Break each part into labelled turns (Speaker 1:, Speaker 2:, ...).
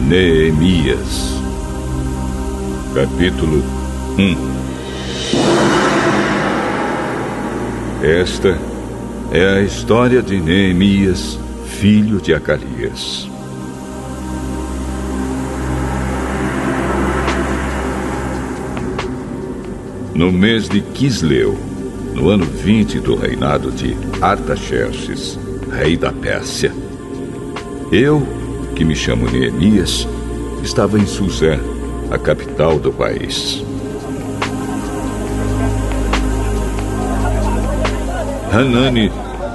Speaker 1: Neemias. Capítulo 1. Esta é a história de Neemias, filho de Acalias. No mês de Quisleu, no ano 20 do reinado de Artaxerxes, rei da Pérsia, eu, que me chamo Neemias, estava em Suzã, a capital do país. Hanani,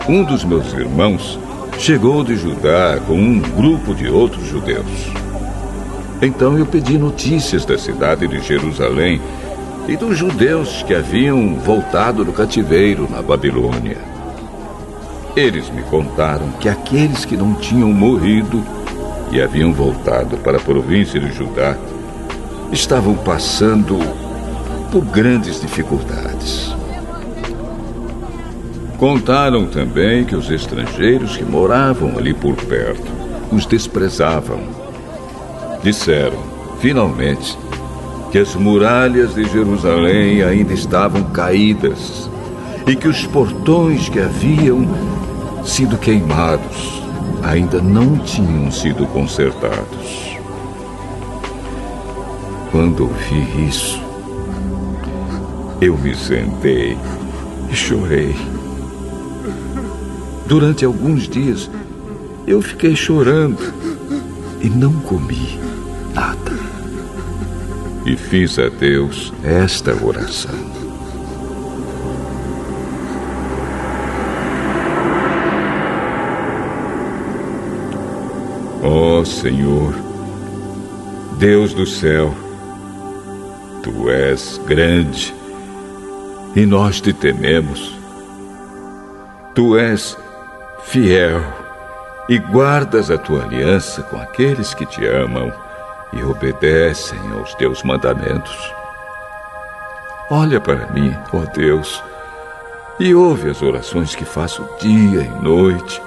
Speaker 1: um dos meus irmãos, chegou de Judá com um grupo de outros judeus. Então eu pedi notícias da cidade de Jerusalém e dos judeus que haviam voltado do cativeiro na Babilônia. Eles me contaram que aqueles que não tinham morrido e haviam voltado para a província de Judá estavam passando por grandes dificuldades. Contaram também que os estrangeiros que moravam ali por perto os desprezavam. Disseram, finalmente, que as muralhas de Jerusalém ainda estavam caídas e que os portões que haviam sido queimados ainda não tinham sido consertados. Quando ouvi isso, eu me sentei e chorei. Durante alguns dias, eu fiquei chorando e não comi nada. E fiz a Deus esta oração: ó Senhor, Deus do céu, Tu és grande e nós te tememos. Tu és fiel e guardas a Tua aliança com aqueles que Te amam e obedecem aos Teus mandamentos. Olha para mim, ó Deus, e ouve as orações que faço dia e noite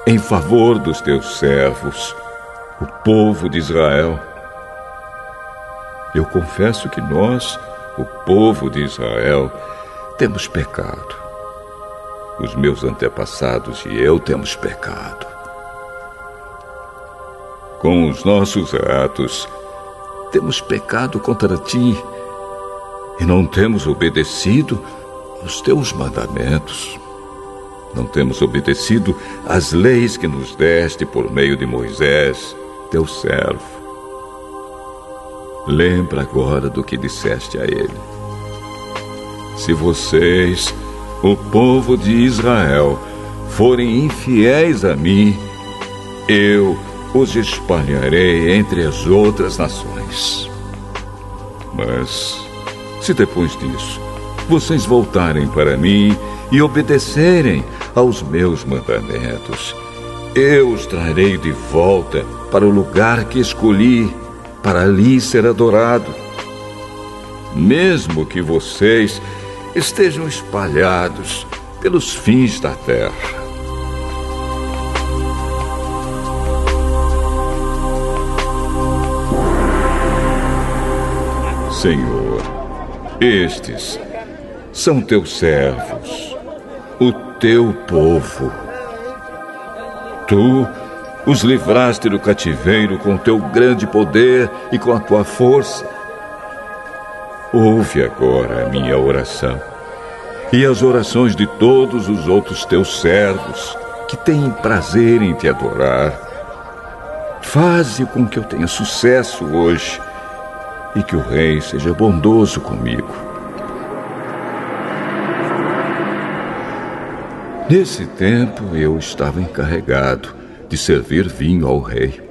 Speaker 1: em favor dos Teus servos, o povo de Israel. Eu confesso que nós, o povo de Israel, temos pecado. Os meus antepassados e eu temos pecado. Com os nossos atos, temos pecado contra Ti e não temos obedecido aos Teus mandamentos. Não temos obedecido às leis que nos deste por meio de Moisés, Teu servo. Lembra agora do que disseste a ele: se vocês, o povo de Israel, forem infiéis a mim, eu os espalharei entre as outras nações. Mas, se depois disso vocês voltarem para mim e obedecerem aos meus mandamentos, eu os trarei de volta para o lugar que escolhi, para ali ser adorado. Mesmo que vocês estejam espalhados pelos fins da terra. Senhor, estes são Teus servos, o Teu povo. Tu os livraste do cativeiro com Teu grande poder e com a Tua força. Ouve agora a minha oração e as orações de todos os outros Teus servos que têm prazer em Te adorar. Faze com que eu tenha sucesso hoje e que o Rei seja bondoso comigo. Nesse tempo, eu estava encarregado de servir vinho ao rei.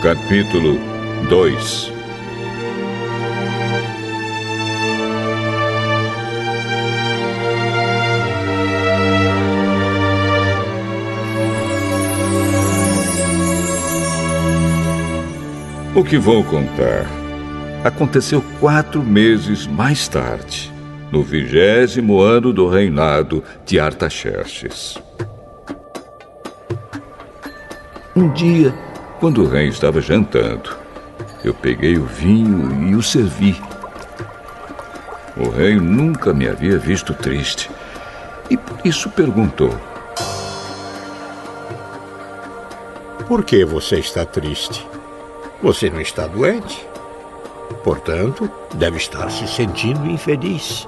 Speaker 1: Capítulo 2. O que vou contar aconteceu 4 meses mais tarde, no 20º ano do reinado de Artaxerxes. Um dia, quando o rei estava jantando, eu peguei o vinho e o servi. O rei nunca me havia visto triste e por isso perguntou:
Speaker 2: Por que você está triste? Você não está doente? Portanto, deve estar se sentindo infeliz.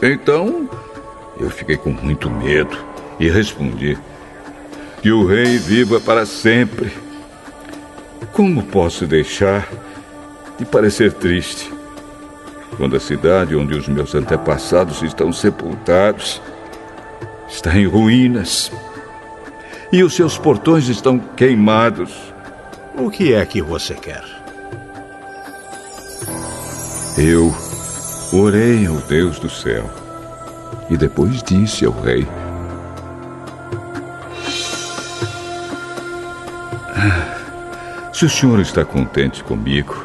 Speaker 1: Então, eu fiquei com muito medo e respondi: que o rei viva para sempre. Como posso deixar de parecer triste quando a cidade onde os meus antepassados estão sepultados está em ruínas e os seus portões estão queimados?
Speaker 2: O que é que você quer?
Speaker 1: Eu orei ao Deus do céu e depois disse ao rei: se o senhor está contente comigo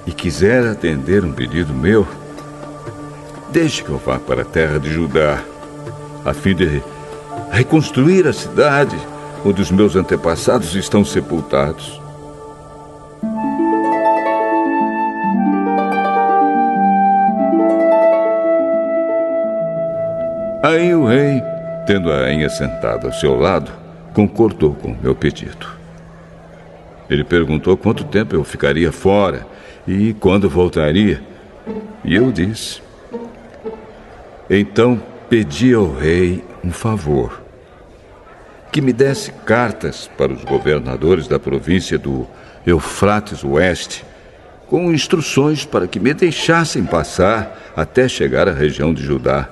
Speaker 1: e quiser atender um pedido meu, deixe que eu vá para a terra de Judá, a fim de reconstruir a cidade onde os meus antepassados estão sepultados. Aí o rei, tendo a rainha sentada ao seu lado, concordou com o meu pedido. Ele perguntou quanto tempo eu ficaria fora e quando voltaria. E eu disse. Então pedi ao rei um favor: que me desse cartas para os governadores da província do Eufrates Oeste, com instruções para que me deixassem passar até chegar à região de Judá.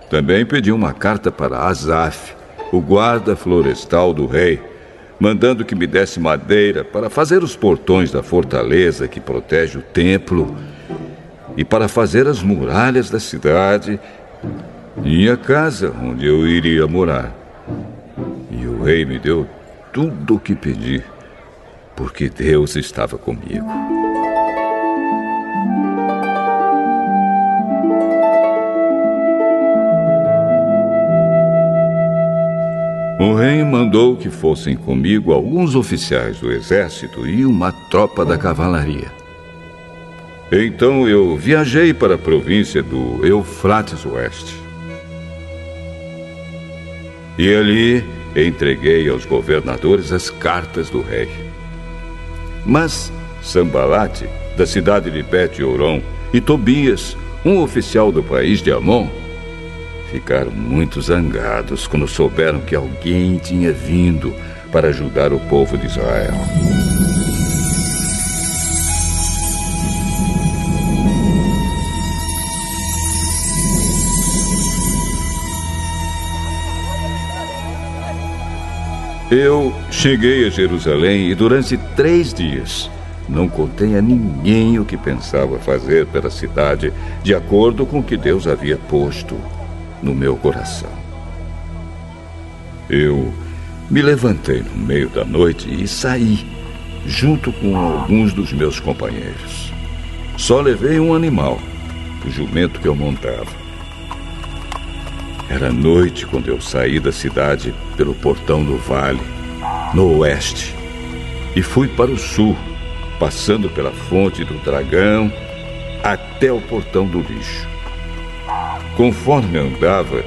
Speaker 1: Também pedi uma carta para Asaf, o guarda florestal do rei, mandando que me desse madeira para fazer os portões da fortaleza que protege o templo e para fazer as muralhas da cidade e a casa onde eu iria morar. E o rei me deu tudo o que pedi, porque Deus estava comigo. O rei mandou que fossem comigo alguns oficiais do exército e uma tropa da cavalaria. Então eu viajei para a província do Eufrates Oeste. E ali entreguei aos governadores as cartas do rei. Mas Sambalate, da cidade de Bet-Horon, e Tobias, um oficial do país de Amon, ficaram muito zangados quando souberam que alguém tinha vindo para ajudar o povo de Israel. Eu cheguei a Jerusalém e durante 3 dias não contei a ninguém o que pensava fazer pela cidade, de acordo com o que Deus havia posto no meu coração. Eu me levantei no meio da noite e saí, junto com alguns dos meus companheiros. Só levei um animal, o jumento que eu montava. Era noite quando eu saí da cidade pelo portão do vale, no oeste, e fui para o sul, passando pela fonte do dragão até o portão do lixo. Conforme andava,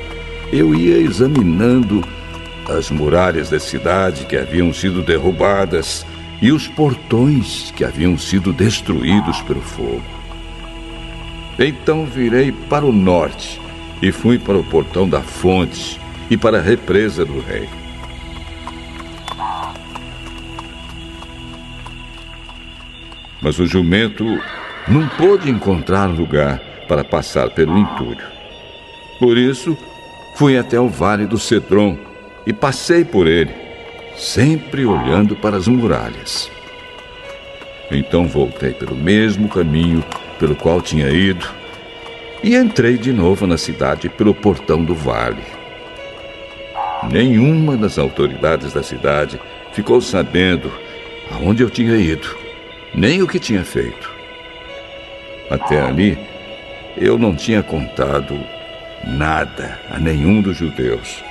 Speaker 1: eu ia examinando as muralhas da cidade que haviam sido derrubadas e os portões que haviam sido destruídos pelo fogo. Então virei para o norte e fui para o portão da fonte e para a represa do rei. Mas o jumento não pôde encontrar lugar para passar pelo entulho. Por isso, fui até o vale do Cedron e passei por ele, sempre olhando para as muralhas. Então voltei pelo mesmo caminho pelo qual tinha ido e entrei de novo na cidade pelo portão do vale. Nenhuma das autoridades da cidade ficou sabendo aonde eu tinha ido, nem o que tinha feito. Até ali, eu não tinha contado nada a nenhum dos judeus,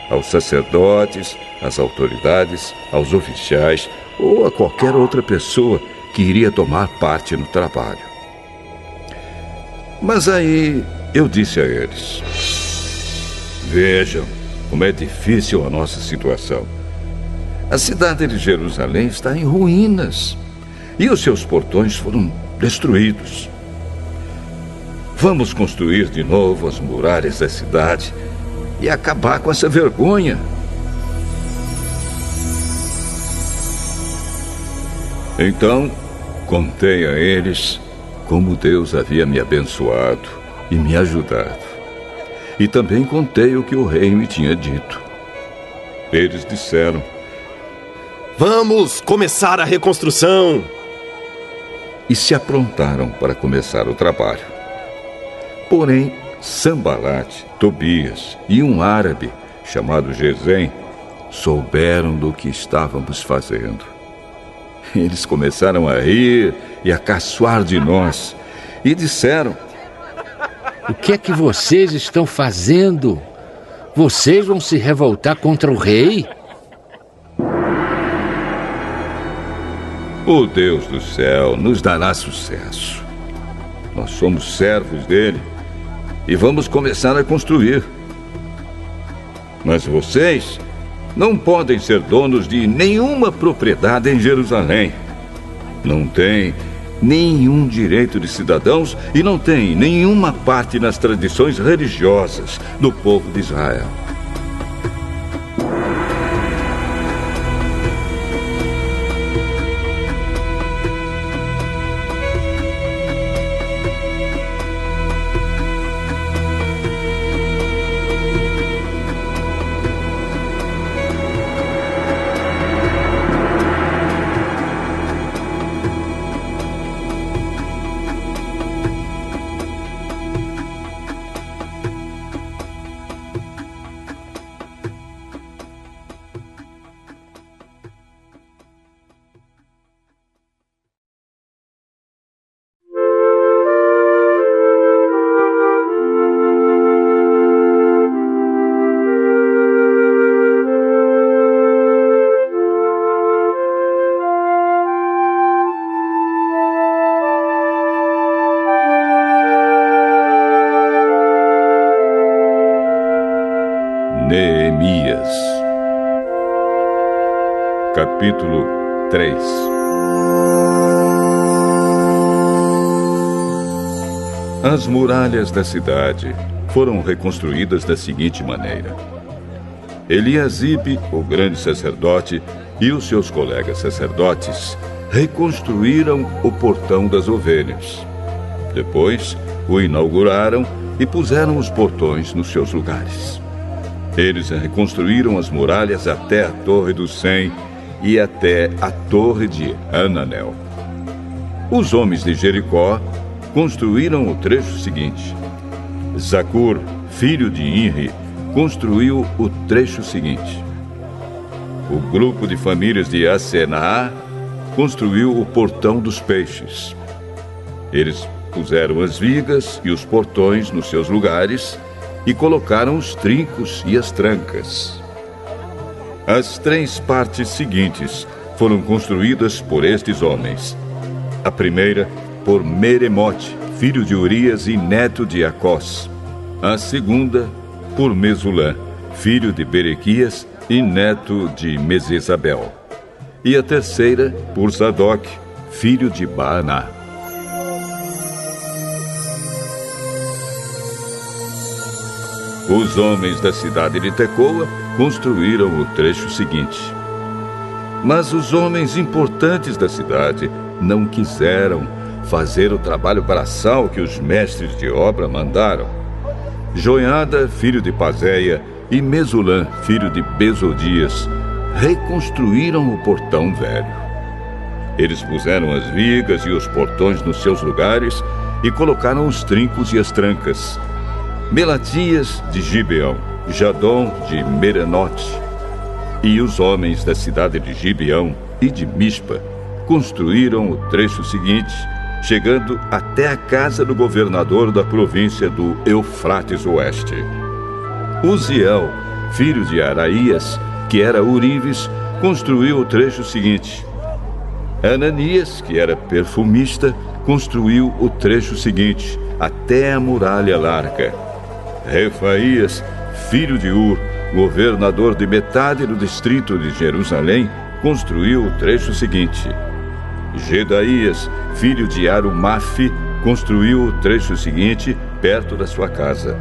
Speaker 1: aos sacerdotes, às autoridades, aos oficiais ou a qualquer outra pessoa que iria tomar parte no trabalho. Mas aí eu disse a eles: vejam como é difícil a nossa situação. A cidade de Jerusalém está em ruínas e os seus portões foram destruídos. Vamos construir de novo as muralhas da cidade e acabar com essa vergonha. Então, contei a eles como Deus havia me abençoado e me ajudado. E também contei o que o rei me tinha dito. Eles disseram:
Speaker 3: vamos começar a reconstrução!
Speaker 1: E se aprontaram para começar o trabalho. Porém, Sambalate, Tobias e um árabe chamado Gesem souberam do que estávamos fazendo. Eles começaram a rir e a caçoar de nós e disseram:
Speaker 4: o que é que vocês estão fazendo? Vocês vão se revoltar contra o rei?
Speaker 1: O Deus do céu nos dará sucesso. Nós somos servos dele e vamos começar a construir. Mas vocês não podem ser donos de nenhuma propriedade em Jerusalém. Não têm nenhum direito de cidadãos e não têm nenhuma parte nas tradições religiosas do povo de Israel. Neemias, capítulo 3. As muralhas da cidade foram reconstruídas da seguinte maneira: Eliasibe, o grande sacerdote, e os seus colegas sacerdotes reconstruíram o portão das ovelhas. Depois, o inauguraram e puseram os portões nos seus lugares. Eles reconstruíram as muralhas até a Torre do Sem e até a Torre de Hananel. Os homens de Jericó construíram o trecho seguinte. Zacur, filho de Inri, construiu o trecho seguinte. O grupo de famílias de Asenaá construiu o Portão dos Peixes. Eles puseram as vigas e os portões nos seus lugares e colocaram os trincos e as trancas. As 3 partes seguintes foram construídas por estes homens. A primeira, por Meremote, filho de Urias e neto de Acós. A segunda, por Mesulã, filho de Berequias e neto de Mesesabel. E a terceira, por Zadok, filho de Baaná. Os homens da cidade de Tecoa construíram o trecho seguinte. Mas os homens importantes da cidade não quiseram fazer o trabalho braçal que os mestres de obra mandaram. Joiada, filho de Pazéia, e Mesulã, filho de Besodias, reconstruíram o portão velho. Eles puseram as vigas e os portões nos seus lugares e colocaram os trincos e as trancas. Melatias de Gibeão, Jadom de Merenote e os homens da cidade de Gibeão e de Mispa construíram o trecho seguinte, chegando até a casa do governador da província do Eufrates Oeste. Uziel, filho de Araías, que era Urives, construiu o trecho seguinte. Ananias, que era perfumista, construiu o trecho seguinte, até a muralha larga. Refaías, filho de Ur, governador de metade do distrito de Jerusalém, construiu o trecho seguinte. Gedaías, filho de Arumafe, construiu o trecho seguinte, perto da sua casa.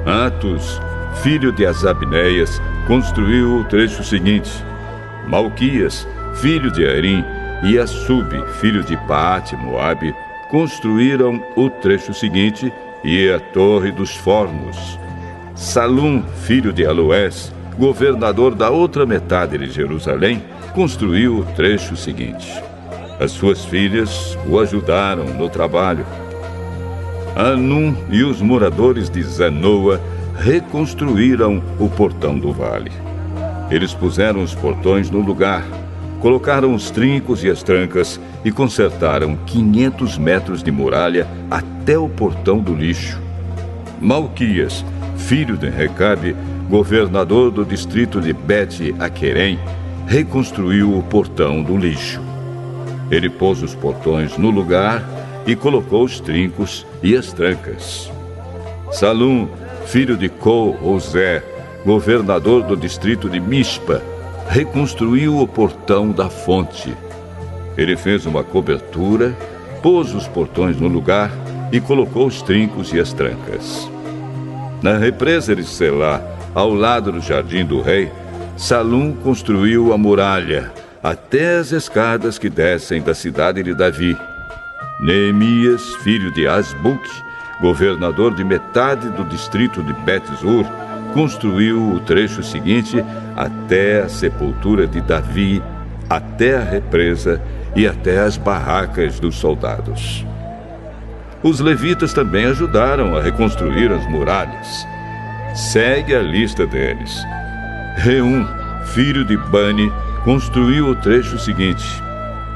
Speaker 1: Atos, filho de Azabneias, construiu o trecho seguinte. Malquias, filho de Arim, e Assub, filho de Paate-Moabe, construíram o trecho seguinte e a Torre dos Fornos. Salum, filho de Aloés, governador da outra metade de Jerusalém, construiu o trecho seguinte. As suas filhas o ajudaram no trabalho. Anum e os moradores de Zanoa reconstruíram o portão do vale. Eles puseram os portões no lugar, colocaram os trincos e as trancas e consertaram 500 metros de muralha até o portão do lixo. Malquias, filho de Recabe, governador do distrito de Bet-Aquerem, reconstruiu o portão do lixo. Ele pôs os portões no lugar e colocou os trincos e as trancas. Salum, filho de Col-Ozé, governador do distrito de Mispa, reconstruiu o portão da fonte. Ele fez uma cobertura, pôs os portões no lugar e colocou os trincos e as trancas. Na represa de Selá, ao lado do jardim do rei, Salum construiu a muralha, até as escadas que descem da cidade de Davi. Neemias, filho de Asbuque, governador de metade do distrito de Bet-Zur, construiu o trecho seguinte até a sepultura de Davi, até a represa e até as barracas dos soldados. Os levitas também ajudaram a reconstruir as muralhas. Segue a lista deles. Reum, filho de Bani, construiu o trecho seguinte.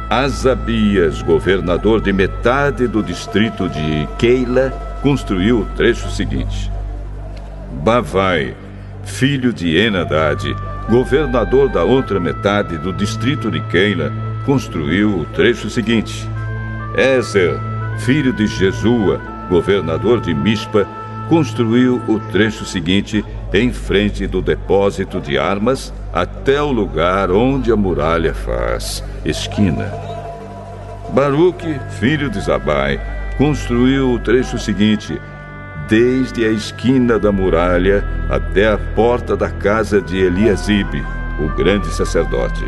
Speaker 1: Asabias, governador de metade do distrito de Keila, construiu o trecho seguinte. Bavai, filho de Enadade, governador da outra metade do distrito de Keila, construiu o trecho seguinte. Ezer, filho de Jesua, governador de Mispa, construiu o trecho seguinte em frente do depósito de armas até o lugar onde a muralha faz esquina. Baruque, filho de Zabai, construiu o trecho seguinte, desde a esquina da muralha até a porta da casa de Eliasibe, o grande sacerdote.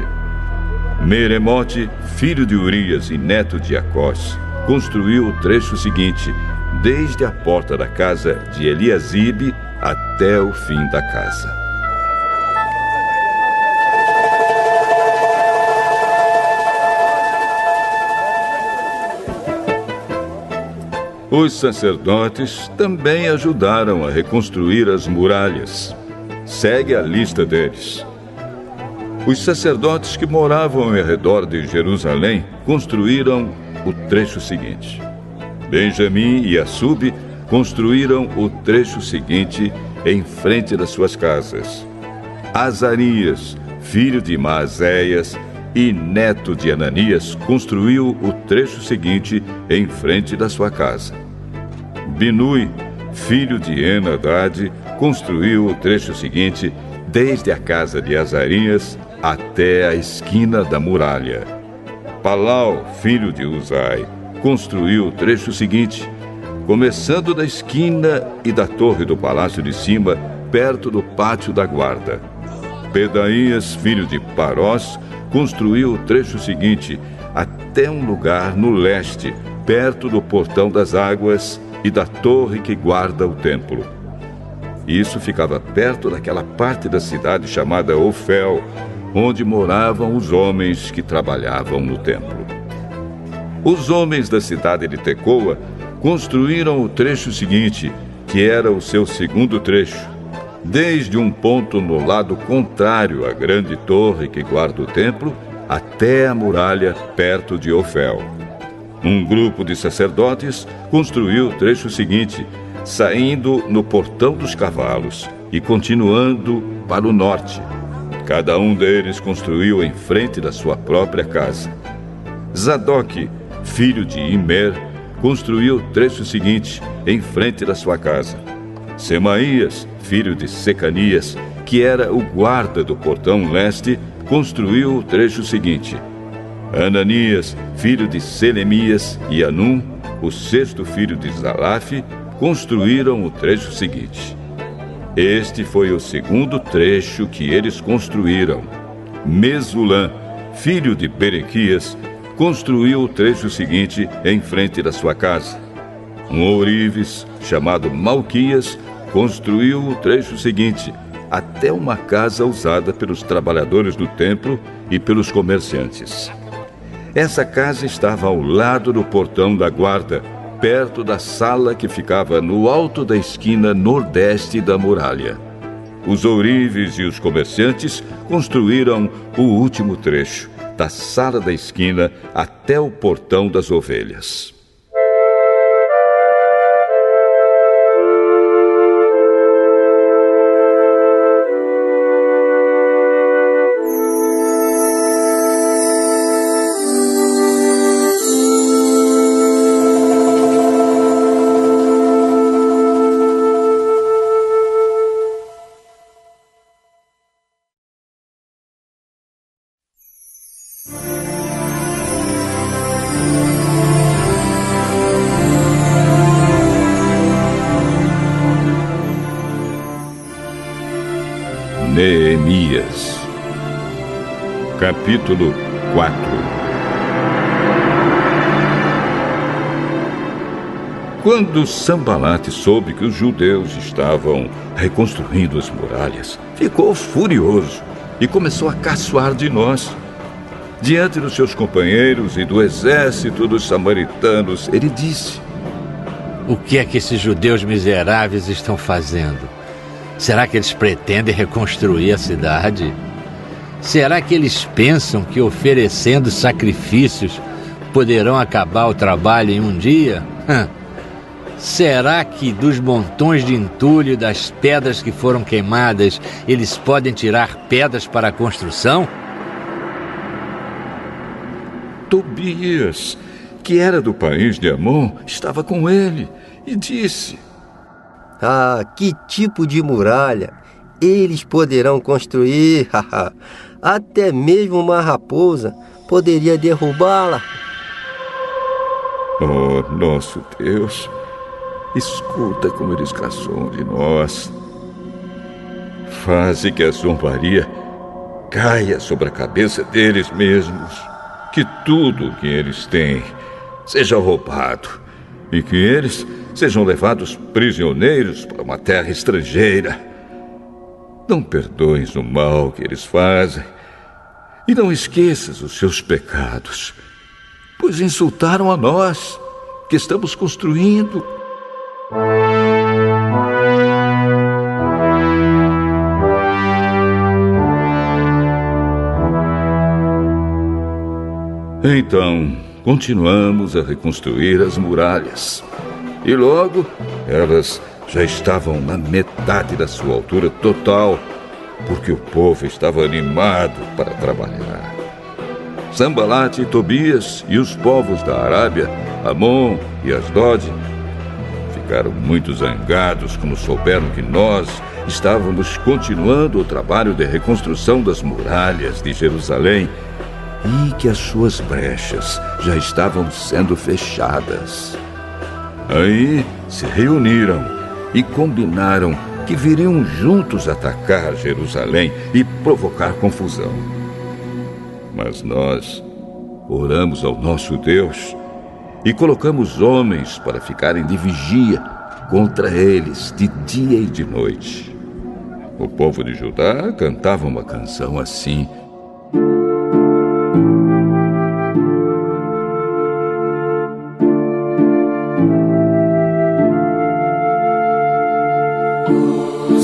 Speaker 1: Meremote, filho de Urias e neto de Acós, construiu o trecho seguinte, desde a porta da casa de Eliasibe até o fim da casa. Os sacerdotes também ajudaram a reconstruir as muralhas. Segue a lista deles. Os sacerdotes que moravam ao redor de Jerusalém construíram o trecho seguinte. Benjamim e Assub construíram o trecho seguinte em frente das suas casas. Azarias, filho de Maazéias e neto de Ananias, construiu o trecho seguinte em frente da sua casa. Binui, filho de Enadade, construiu o trecho seguinte desde a casa de Azarias até a esquina da muralha. Palau, filho de Uzai, construiu o trecho seguinte, começando da esquina e da torre do palácio de cima, perto do pátio da guarda. Pedaías, filho de Parós, construiu o trecho seguinte até um lugar no leste, perto do portão das águas e da torre que guarda o templo. Isso ficava perto daquela parte da cidade chamada Ofel, onde moravam os homens que trabalhavam no templo. Os homens da cidade de Tecoa construíram o trecho seguinte, que era o seu segundo trecho, desde um ponto no lado contrário à grande torre que guarda o templo, até a muralha perto de Ofel. Um grupo de sacerdotes construiu o trecho seguinte, saindo no Portão dos Cavalos e continuando para o norte. Cada um deles construiu em frente da sua própria casa. Zadok, filho de Imer, construiu o trecho seguinte, em frente da sua casa. Semaías, filho de Secanias, que era o guarda do portão leste, construiu o trecho seguinte. Ananias, filho de Selemias, e Anum, o sexto filho de Zalaf, construíram o trecho seguinte. Este foi o segundo trecho que eles construíram. Mesulã, filho de Berequias, construiu o trecho seguinte em frente da sua casa. Um ourives, chamado Malquias, construiu o trecho seguinte, até uma casa usada pelos trabalhadores do templo e pelos comerciantes. Essa casa estava ao lado do portão da guarda, perto da sala que ficava no alto da esquina nordeste da muralha. Os ourives e os comerciantes construíram o último trecho, da sala da esquina até o portão das ovelhas. Neemias, capítulo 4. Quando Sambalate soube que os judeus estavam reconstruindo as muralhas, ficou furioso e começou a caçoar de nós. Diante dos seus companheiros e do exército dos samaritanos, ele disse:
Speaker 4: O que é que esses judeus miseráveis estão fazendo? Será que eles pretendem reconstruir a cidade? Será que eles pensam que oferecendo sacrifícios poderão acabar o trabalho em um dia? Será que dos montões de entulho e das pedras que foram queimadas, eles podem tirar pedras para a construção?
Speaker 1: Tobias, que era do país de Amon, estava com ele e disse:
Speaker 5: Ah, que tipo de muralha eles poderão construir? Até mesmo uma raposa poderia derrubá-la.
Speaker 1: Oh, nosso Deus, escuta como eles caçam de nós. Faze que a zombaria caia sobre a cabeça deles mesmos, que tudo o que eles têm seja roubado e que eles sejam levados prisioneiros para uma terra estrangeira. Não perdoes o mal que eles fazem e não esqueças os seus pecados, pois insultaram a nós que estamos construindo. Então, continuamos a reconstruir as muralhas. E logo, elas já estavam na metade da sua altura total, porque o povo estava animado para trabalhar. Sambalate e Tobias e os povos da Arábia, Amon e Asdod, ficaram muito zangados quando souberam que nós estávamos continuando o trabalho de reconstrução das muralhas de Jerusalém e que as suas brechas já estavam sendo fechadas. Aí se reuniram e combinaram que viriam juntos atacar Jerusalém e provocar confusão. Mas nós oramos ao nosso Deus e colocamos homens para ficarem de vigia contra eles de dia e de noite. O povo de Judá cantava uma canção assim:
Speaker 6: Os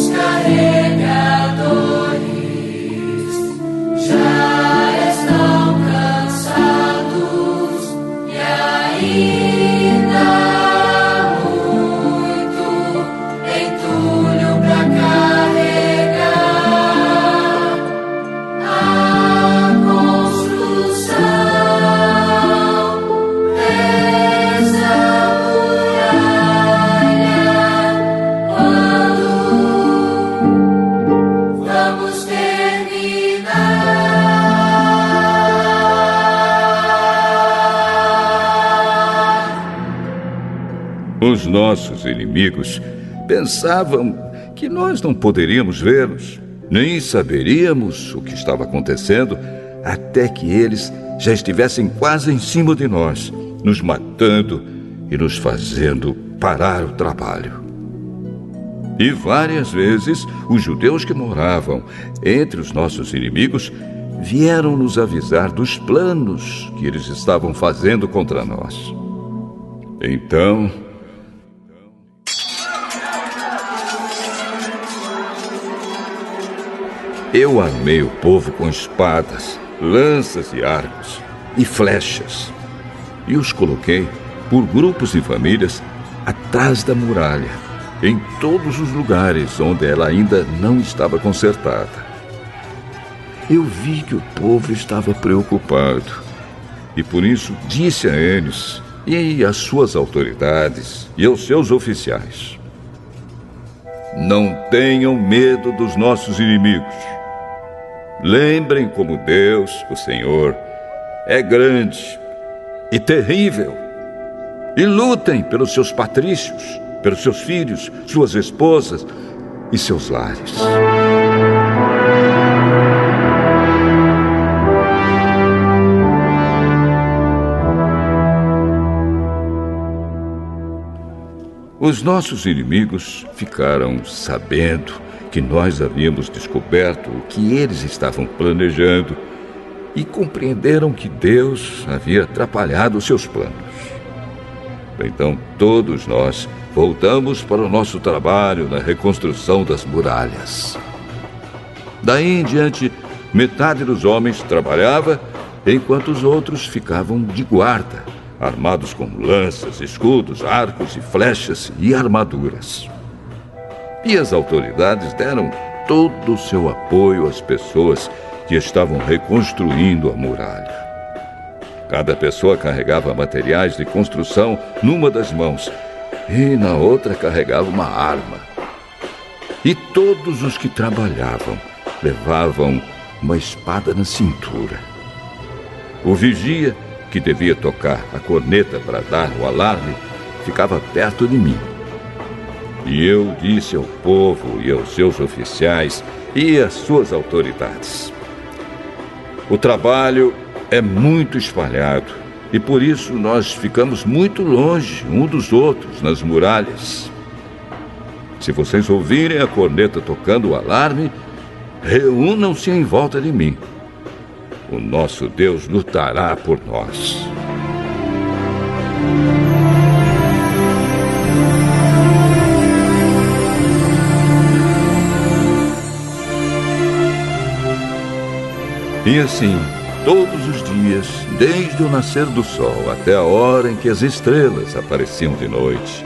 Speaker 6: carregadores já estão cansados e ainda há muito entulho para carregar. A construção dessa muralha, quando vamos terminar.
Speaker 1: Os nossos inimigos pensavam que nós não poderíamos vê-los, nem saberíamos o que estava acontecendo até que eles já estivessem quase em cima de nós, nos matando e nos fazendo parar o trabalho. E várias vezes os judeus que moravam entre os nossos inimigos vieram nos avisar dos planos que eles estavam fazendo contra nós. Então, eu armei o povo com espadas, lanças e arcos e flechas, e os coloquei por grupos e famílias atrás da muralha, em todos os lugares onde ela ainda não estava consertada. Eu vi que o povo estava preocupado, e por isso disse a eles e às suas autoridades e aos seus oficiais: não tenham medo dos nossos inimigos. Lembrem como Deus, o Senhor, é grande e terrível. E lutem pelos seus patrícios, pelos seus filhos, suas esposas e seus lares. Os nossos inimigos ficaram sabendo que nós havíamos descoberto o que eles estavam planejando e compreenderam que Deus havia atrapalhado os seus planos. Então todos nós voltamos para o nosso trabalho na reconstrução das muralhas. Daí em diante, metade dos homens trabalhava, enquanto os outros ficavam de guarda, armados com lanças, escudos, arcos e flechas e armaduras. E as autoridades deram todo o seu apoio às pessoas que estavam reconstruindo a muralha. Cada pessoa carregava materiais de construção numa das mãos e na outra carregava uma arma. E todos os que trabalhavam levavam uma espada na cintura. O vigia, que devia tocar a corneta para dar o alarme, ficava perto de mim. E eu disse ao povo e aos seus oficiais e às suas autoridades: o trabalho é muito espalhado e por isso nós ficamos muito longe um dos outros nas muralhas. Se vocês ouvirem a corneta tocando o alarme, reúnam-se em volta de mim. O nosso Deus lutará por nós. E assim, todos os dias, desde o nascer do sol até a hora em que as estrelas apareciam de noite,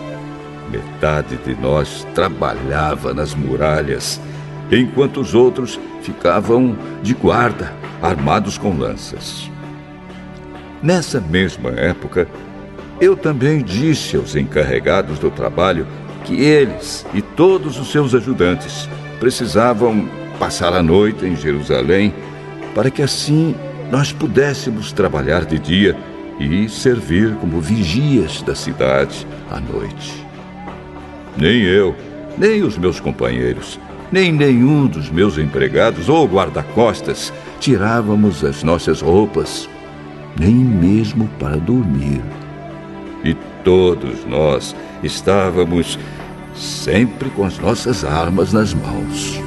Speaker 1: metade de nós trabalhava nas muralhas, enquanto os outros ficavam de guarda, armados com lanças. Nessa mesma época, eu também disse aos encarregados do trabalho que eles e todos os seus ajudantes precisavam passar a noite em Jerusalém, para que assim nós pudéssemos trabalhar de dia e servir como vigias da cidade à noite. Nem eu, nem os meus companheiros, nem nenhum dos meus empregados ou guarda-costas tirávamos as nossas roupas, nem mesmo para dormir. E todos nós estávamos sempre com as nossas armas nas mãos.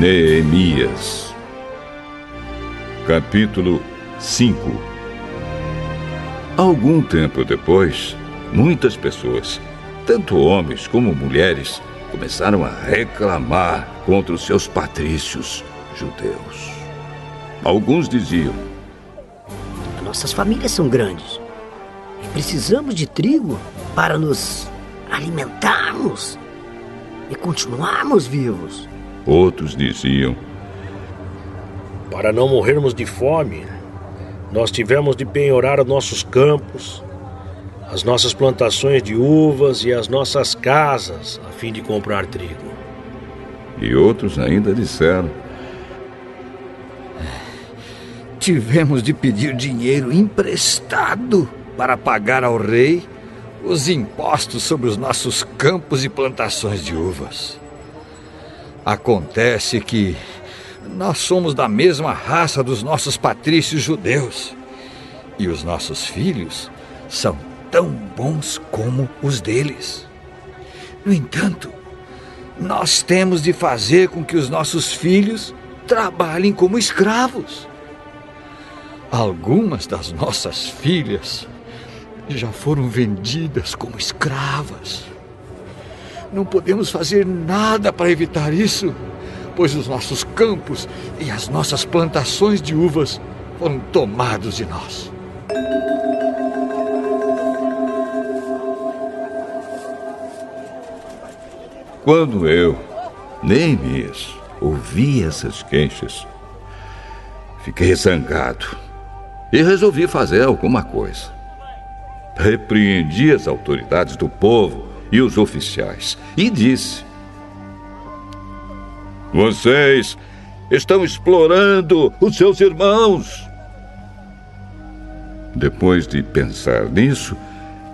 Speaker 1: Neemias. Capítulo 5. Algum tempo depois, muitas pessoas, tanto homens como mulheres, começaram a reclamar contra os seus patrícios judeus. Alguns diziam:
Speaker 7: nossas famílias são grandes e precisamos de trigo para nos alimentarmos e continuarmos vivos.
Speaker 1: Outros diziam:
Speaker 2: para não morrermos de fome, nós tivemos de penhorar nossos campos, as nossas plantações de uvas e as nossas casas, a fim de comprar trigo.
Speaker 1: E outros ainda disseram:
Speaker 8: tivemos de pedir dinheiro emprestado para pagar ao rei os impostos sobre os nossos campos e plantações de uvas. Acontece que nós somos da mesma raça dos nossos patrícios judeus, e os nossos filhos são tão bons como os deles. No entanto, nós temos de fazer com que os nossos filhos trabalhem como escravos. Algumas das nossas filhas já foram vendidas como escravas. Não podemos fazer nada para evitar isso, pois os nossos campos e as nossas plantações de uvas foram tomados de nós.
Speaker 1: Quando eu, Neemias, ouvi essas queixas, fiquei zangado e resolvi fazer alguma coisa. Repreendi as autoridades do povo e os oficiais e disse: vocês estão explorando os seus irmãos. Depois de pensar nisso,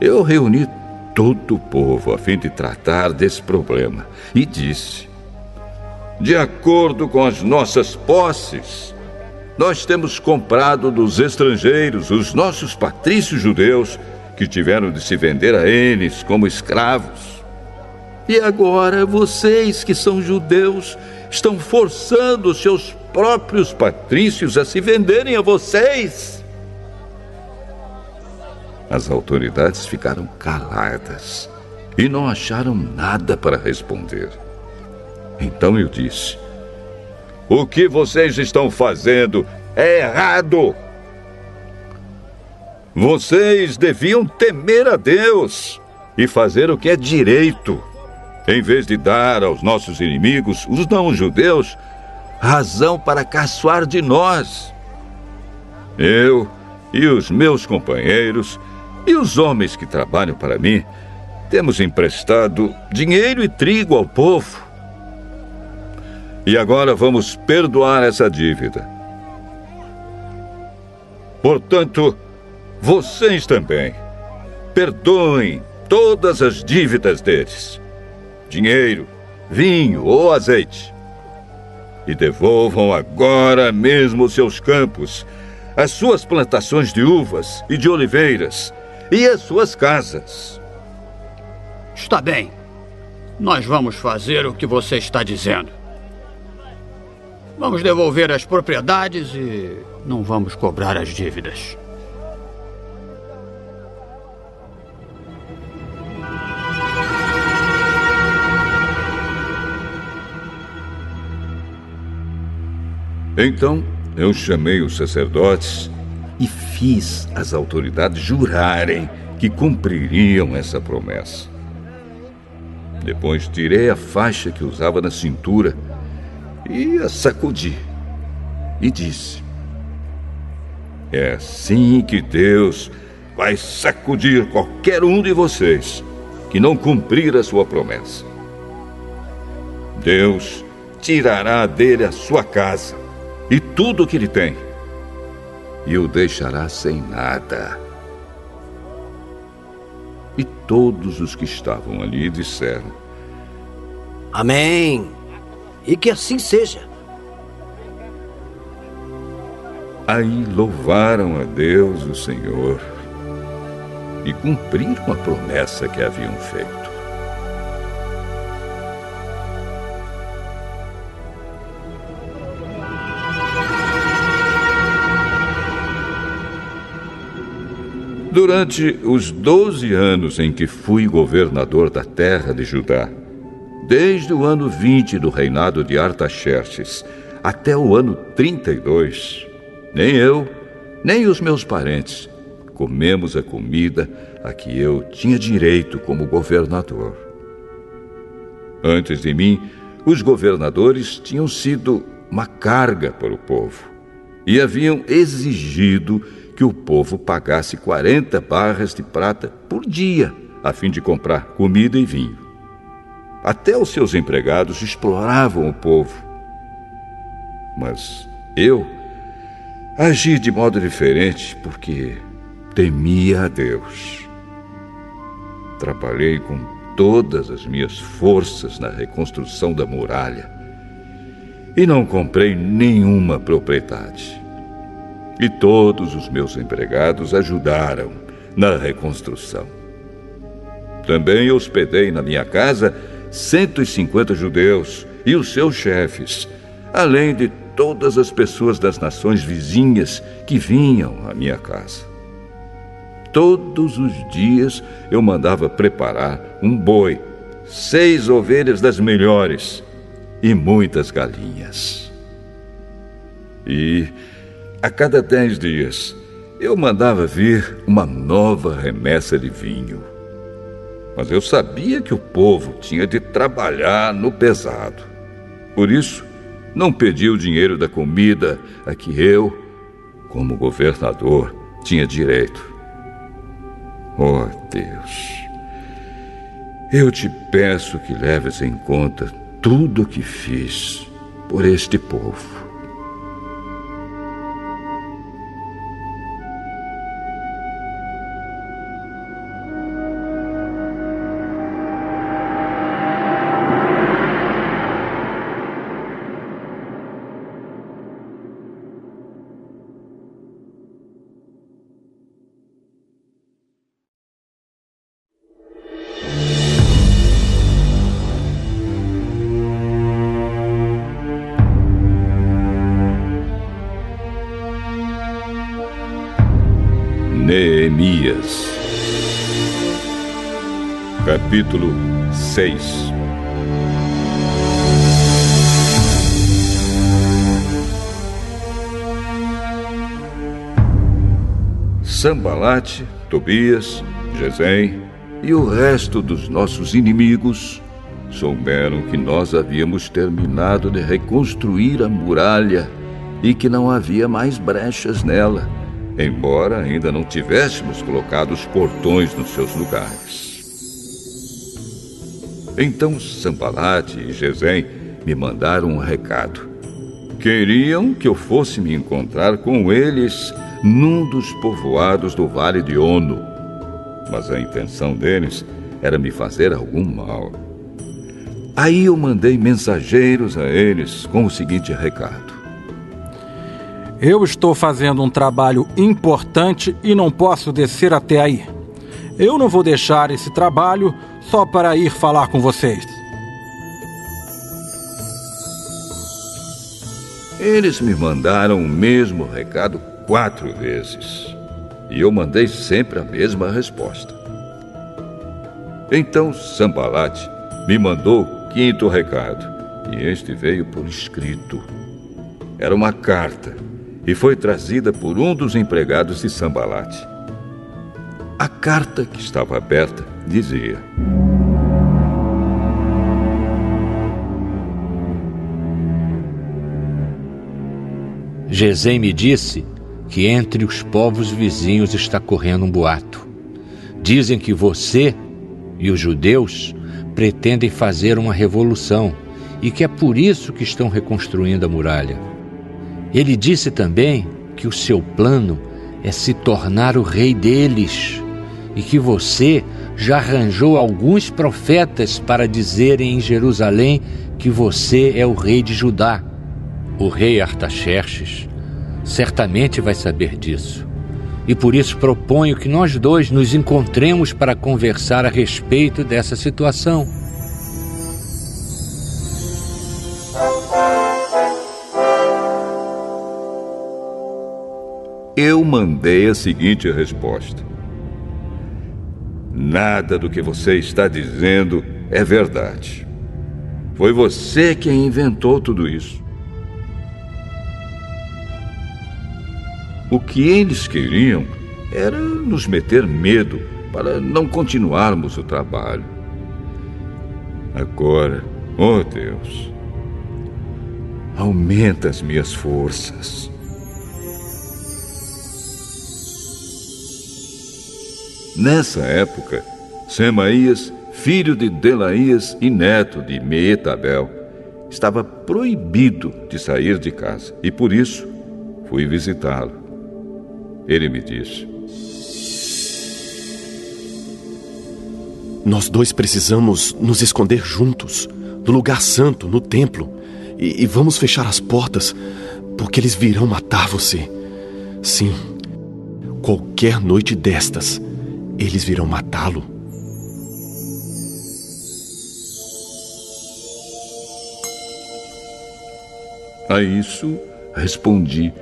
Speaker 1: eu reuni todo o povo a fim de tratar desse problema e disse: de acordo com as nossas posses, nós temos comprado dos estrangeiros os nossos patrícios judeus que tiveram de se vender a eles como escravos. E agora vocês, que são judeus, estão forçando os seus próprios patrícios a se venderem a vocês. As autoridades ficaram caladas e não acharam nada para responder. Então eu disse: o que vocês estão fazendo é errado. Vocês deviam temer a Deus e fazer o que é direito, em vez de dar aos nossos inimigos, os não-judeus, razão para caçoar de nós. Eu e os meus companheiros e os homens que trabalham para mim temos emprestado dinheiro e trigo ao povo. E agora vamos perdoar essa dívida. Portanto, vocês também perdoem todas as dívidas deles, dinheiro, vinho ou azeite, e devolvam agora mesmo os seus campos, as suas plantações de uvas e de oliveiras e as suas casas.
Speaker 9: Está bem. Nós vamos fazer o que você está dizendo. Vamos devolver as propriedades e não vamos cobrar as dívidas.
Speaker 1: Então eu chamei os sacerdotes e fiz as autoridades jurarem que cumpririam essa promessa. Depois tirei a faixa que usava na cintura e a sacudi e disse: é assim que Deus vai sacudir qualquer um de vocês que não cumprir a sua promessa. Deus tirará dele a sua casa e tudo o que ele tem, e o deixará sem nada. E todos os que estavam ali disseram:
Speaker 7: Amém. E que assim seja.
Speaker 1: Aí louvaram a Deus, o Senhor, e cumpriram a promessa que haviam feito. Durante os 12 anos em que fui governador da terra de Judá, desde o ano 20 do reinado de Artaxerxes até o ano 32, nem eu, nem os meus parentes comemos a comida a que eu tinha direito como governador. Antes de mim, os governadores tinham sido uma carga para o povo e haviam exigido que o povo pagasse 40 barras de prata por dia, a fim de comprar comida e vinho. Até os seus empregados exploravam o povo. Mas eu agi de modo diferente porque temia a Deus. Trabalhei com todas as minhas forças na reconstrução da muralha e não comprei nenhuma propriedade. E todos os meus empregados ajudaram na reconstrução. Também hospedei na minha casa 150 judeus e os seus chefes, além de todas as pessoas das nações vizinhas que vinham à minha casa. Todos os dias eu mandava preparar um boi, 6 ovelhas das melhores e muitas galinhas. E a cada 10 dias eu mandava vir uma nova remessa de vinho. Mas eu sabia que o povo tinha de trabalhar no pesado. Por isso, não pedi o dinheiro da comida a que eu, como governador, tinha direito. Oh, Deus, eu te peço que leves em conta tudo o que fiz por este povo. Neemias, capítulo 6. Sambalate, Tobias, Gesem e o resto dos nossos inimigos souberam que nós havíamos terminado de reconstruir a muralha e que não havia mais brechas nela, embora ainda não tivéssemos colocado os portões nos seus lugares. Então Sambalate e Gesem me mandaram um recado. Queriam que eu fosse me encontrar com eles num dos povoados do Vale de Ono, mas a intenção deles era me fazer algum mal. Aí eu mandei mensageiros a eles com o seguinte recado:
Speaker 10: eu estou fazendo um trabalho importante e não posso descer até aí. Eu não vou deixar esse trabalho só para ir falar com vocês.
Speaker 1: Eles me mandaram o mesmo recado 4 vezes. E eu mandei sempre a mesma resposta. Então Sambalate me mandou o 5º recado. E este veio por escrito. Era uma carta e foi trazida por um dos empregados de Sambalate. A carta, que estava aberta, dizia:
Speaker 4: Gesem me disse que entre os povos vizinhos está correndo um boato. Dizem que você e os judeus pretendem fazer uma revolução e que é por isso que estão reconstruindo a muralha. Ele disse também que o seu plano é se tornar o rei deles e que você já arranjou alguns profetas para dizerem em Jerusalém que você é o rei de Judá. O rei Artaxerxes certamente vai saber disso. E por isso proponho que nós dois nos encontremos para conversar a respeito dessa situação.
Speaker 1: Eu mandei a seguinte resposta: Nada do que você está dizendo é verdade. Foi você quem inventou tudo isso. O que eles queriam era nos meter medo para não continuarmos o trabalho. Agora, oh Deus, aumenta as minhas forças. Nessa época, Semaías, filho de Delaías e neto de Meetabel, estava proibido de sair de casa e por isso fui visitá-lo. Ele me disse:
Speaker 3: Nós dois precisamos nos esconder juntos, no lugar santo, no templo, e vamos fechar as portas, porque eles virão matar você. Sim, qualquer noite destas, eles virão matá-lo.
Speaker 1: A isso respondi: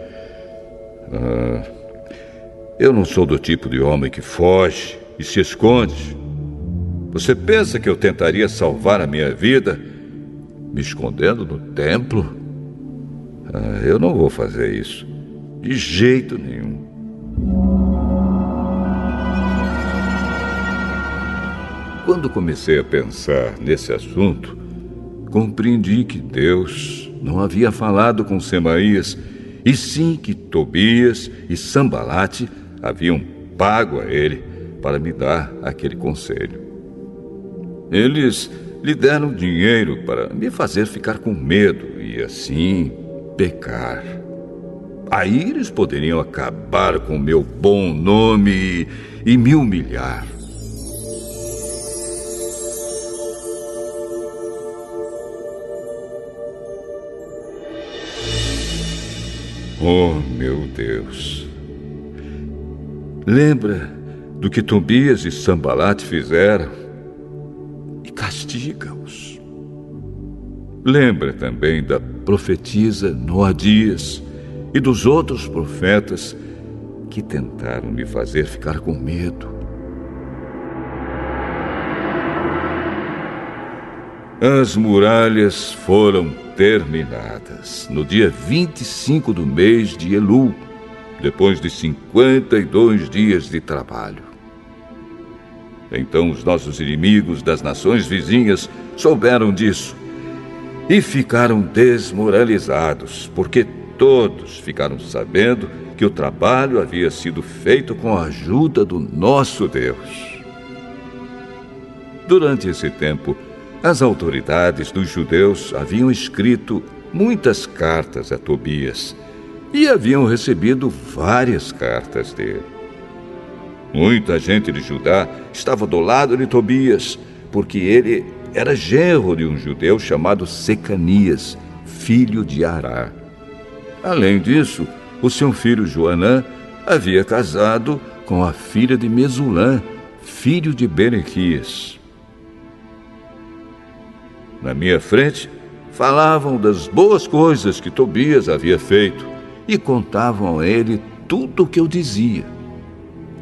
Speaker 1: eu não sou do tipo de homem que foge e se esconde. Você pensa que eu tentaria salvar a minha vida me escondendo no templo? Eu não vou fazer isso, de jeito nenhum. Quando comecei a pensar nesse assunto, compreendi que Deus não havia falado com Semaías, e sim que Tobias e Sambalate haviam pago a ele para me dar aquele conselho. Eles lhe deram dinheiro para me fazer ficar com medo e, assim, pecar. Aí eles poderiam acabar com o meu bom nome e me humilhar. Oh, meu Deus! Lembra do que Tobias e Sambalate fizeram e castiga-os. Lembra também da profetisa Noadias e dos outros profetas que tentaram me fazer ficar com medo. As muralhas foram terminadas no dia 25 do mês de Elul, depois de 52 dias de trabalho. Então os nossos inimigos das nações vizinhas souberam disso e ficaram desmoralizados, porque todos ficaram sabendo que o trabalho havia sido feito com a ajuda do nosso Deus. Durante esse tempo, as autoridades dos judeus haviam escrito muitas cartas a Tobias e haviam recebido várias cartas dele. Muita gente de Judá estava do lado de Tobias, porque ele era genro de um judeu chamado Secanias, filho de Ará. Além disso, o seu filho Joanã havia casado com a filha de Mesulã, filho de Berequias. Na minha frente, falavam das boas coisas que Tobias havia feito e contavam a ele tudo o que eu dizia.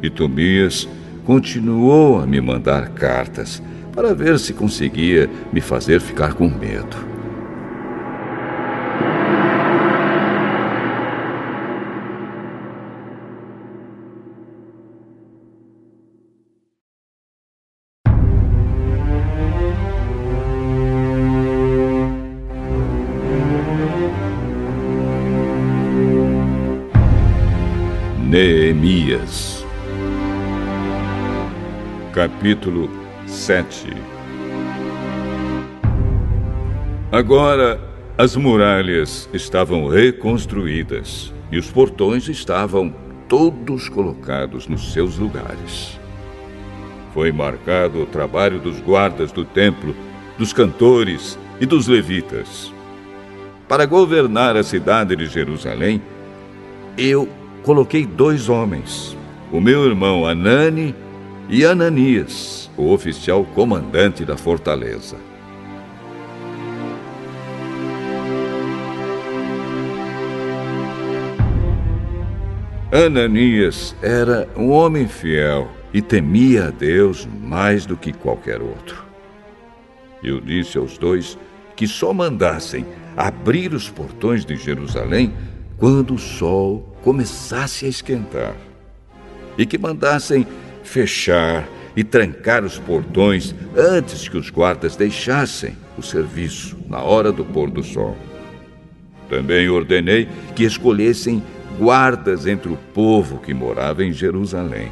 Speaker 1: E Tobias continuou a me mandar cartas para ver se conseguia me fazer ficar com medo. Neemias, capítulo 7. Agora as muralhas estavam reconstruídas e os portões estavam todos colocados nos seus lugares. Foi marcado o trabalho dos guardas do templo, dos cantores e dos levitas. Para governar a cidade de Jerusalém, eu coloquei 2 homens, o meu irmão Anani e Ananias, o oficial comandante da fortaleza. Ananias era um homem fiel e temia a Deus mais do que qualquer outro. Eu disse aos dois que só mandassem abrir os portões de Jerusalém quando o sol começasse a esquentar, e que mandassem fechar e trancar os portões antes que os guardas deixassem o serviço na hora do pôr do sol. Também ordenei que escolhessem guardas entre o povo que morava em Jerusalém.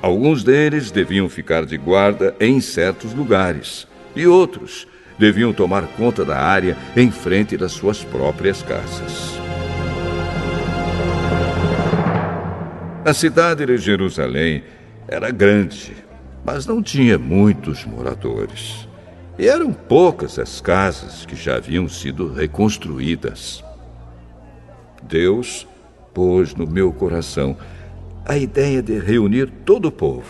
Speaker 1: Alguns deles deviam ficar de guarda em certos lugares, e outros deviam tomar conta da área em frente das suas próprias casas. A cidade de Jerusalém era grande, mas não tinha muitos moradores. E eram poucas as casas que já haviam sido reconstruídas. Deus pôs no meu coração a ideia de reunir todo o povo,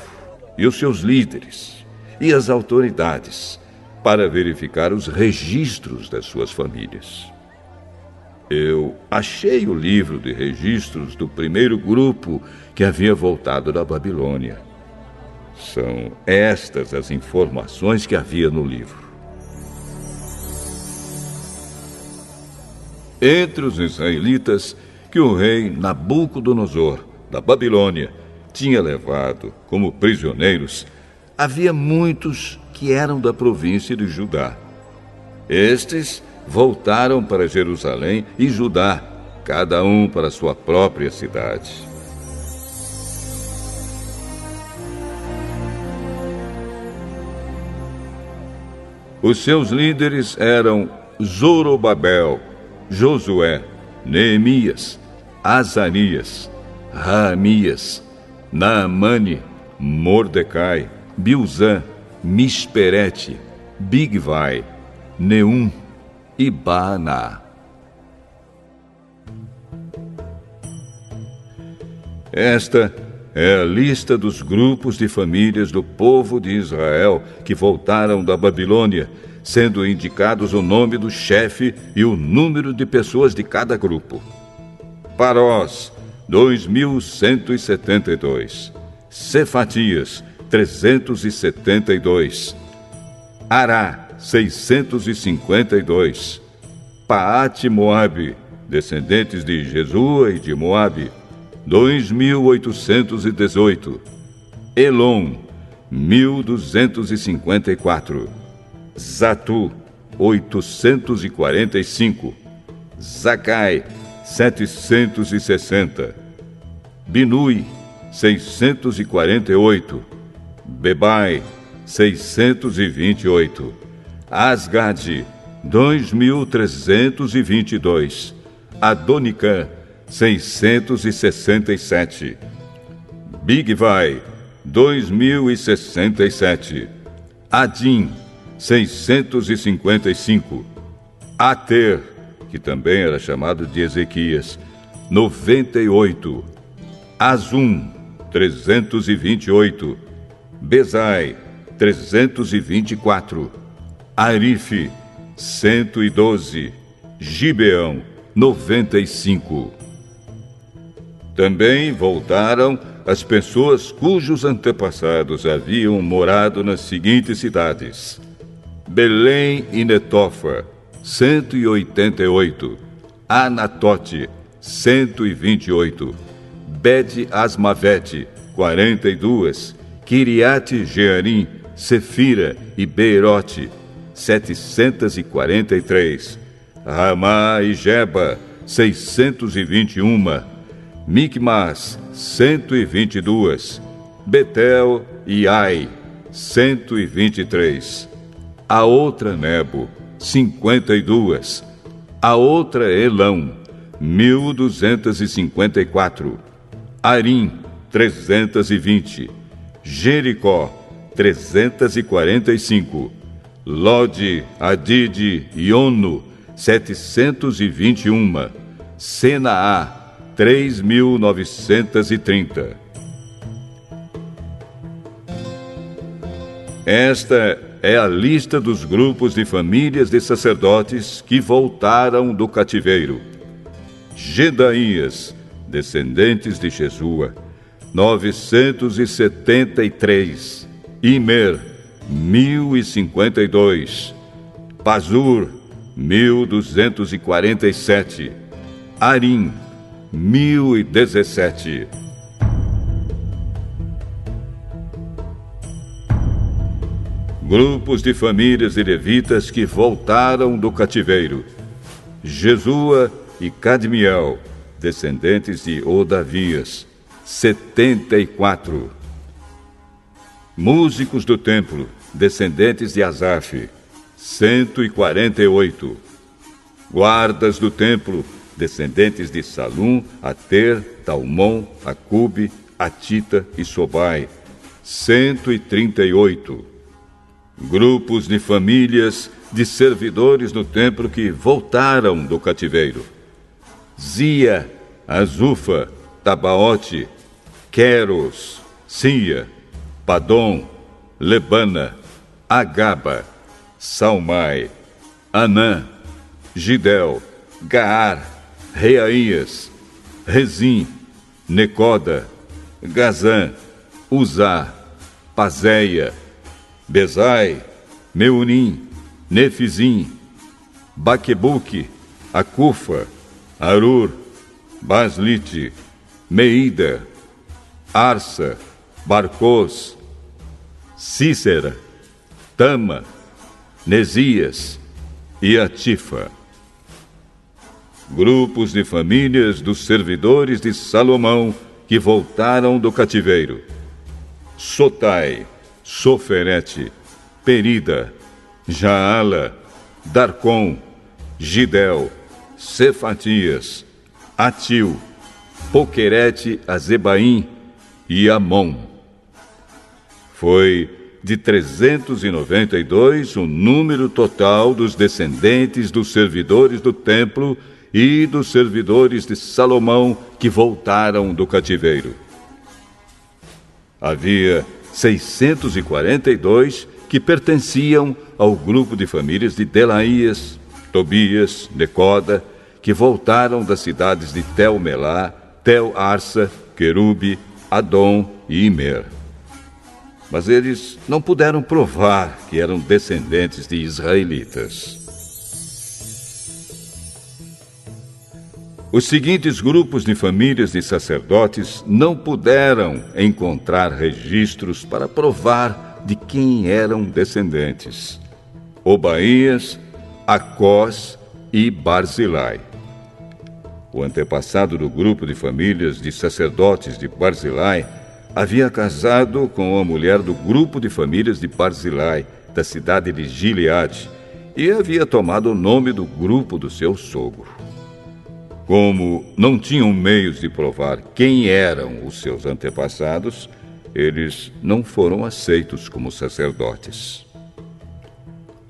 Speaker 1: e os seus líderes, e as autoridades, para verificar os registros das suas famílias. Eu achei o livro de registros do primeiro grupo que havia voltado da Babilônia. São estas as informações que havia no livro. Entre os israelitas que o rei Nabucodonosor, da Babilônia, tinha levado como prisioneiros, havia muitos que eram da província de Judá. Estes voltaram para Jerusalém e Judá, cada um para sua própria cidade. Os seus líderes eram Zorobabel, Josué, Neemias, Azarias, Raamias, Naamane, Mordecai, Bilzã, Misperete, Bigvai, Neum e Baaná. Esta é a lista dos grupos de famílias do povo de Israel que voltaram da Babilônia, sendo indicados o nome do chefe e o número de pessoas de cada grupo. Parós, 2.172. Cefatias, 372. Ará, 652. Paate Moabe, descendentes de Jesua e de Moabe, 2.818. Elon, 1.254. Zatu, 845. Zacai, 760. Binui, 648. Bebai, 628. Asgade, 2.322. Adonicã, 667. Bigvai, 2.067. Adim, 655. Ater, que também era chamado de Ezequias, 98. Azum, 328. Bezai, 324. Arife, 112. Gibeão, 95. Também voltaram as pessoas cujos antepassados haviam morado nas seguintes cidades: Belém e Netofa, 188. Anatote, 128. Bet-Asmavete, 42. Kiriate-Jearim, Sefira e Beirote, 743. Ramá e Geba, 621. Micmas, 122. Betel e Ai, 123. A outra Nebo, 52. A outra Elão, 1.254. Arim, 320. Jericó, 345. Lode, Adide e Ono, 721. Senaá, 3.930. Esta é a lista dos grupos de famílias de sacerdotes que voltaram do cativeiro. Gedaías, descendentes de Jesua, 973. Imer, 1052. Pazur, 1247. Arim, 1017. Grupos de famílias de levitas que voltaram do cativeiro: Jesua e Cadmiel, descendentes de Odavias, 74. Músicos do templo, descendentes de Asaf, 148. Guardas do templo, descendentes de Salum, Ater, Talmon, Acube, Atita e Sobai, 138. Grupos de famílias de servidores no templo que voltaram do cativeiro: Zia, Azufa, Tabaote, Queros, Sia, Padom, Lebana, Agaba, Salmai, Anã, Gidel, Gaar, Reaías, Rezim, Necoda, Gazã, Uzá, Pazéia, Bezai, Meunim, Nefizim, Baquebuque, Acufa, Arur, Baslite, Meida, Arsa, Barcos, Cícera, Tama, Nesias e Atifa. Grupos de famílias dos servidores de Salomão que voltaram do cativeiro: Sotai, Soferete, Perida, Jaala, Darcom, Gidel, Cefatias, Atil, Poquerete, Azebaim e Amon. Foi de 392 o número total dos descendentes dos servidores do templo e dos servidores de Salomão que voltaram do cativeiro. Havia 642 que pertenciam ao grupo de famílias de Delaías, Tobias, Necoda, que voltaram das cidades de Tel-Melá, Tel-Arsa, Querube, Adom e Imer. Mas eles não puderam provar que eram descendentes de israelitas. Os seguintes grupos de famílias de sacerdotes não puderam encontrar registros para provar de quem eram descendentes: Obaías, Acós e Barzilai. O antepassado do grupo de famílias de sacerdotes de Barzilai havia casado com a mulher do grupo de famílias de Barzilai, da cidade de Gileade, e havia tomado o nome do grupo do seu sogro. Como não tinham meios de provar quem eram os seus antepassados, eles não foram aceitos como sacerdotes.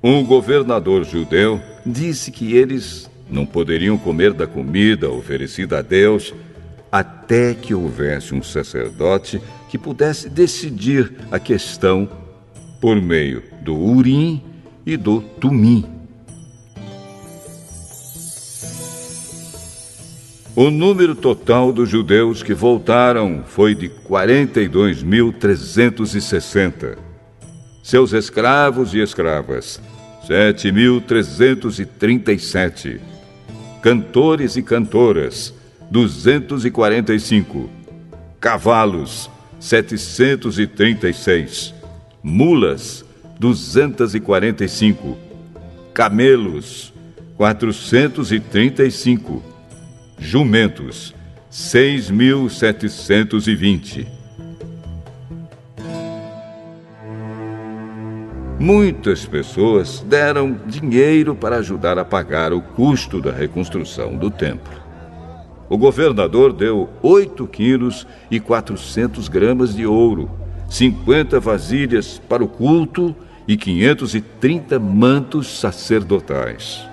Speaker 1: Um governador judeu disse que eles não poderiam comer da comida oferecida a Deus até que houvesse um sacerdote que pudesse decidir a questão por meio do Urim e do Tumim. O número total dos judeus que voltaram foi de 42.360. Seus escravos e escravas, 7.337. Cantores e cantoras, 245. Cavalos, 736. Mulas, 245. Camelos, 435. Jumentos, 6.720. Muitas pessoas deram dinheiro para ajudar a pagar o custo da reconstrução do templo. O governador deu 8 quilos e 400 gramas de ouro, 50 vasilhas para o culto e 530 mantos sacerdotais.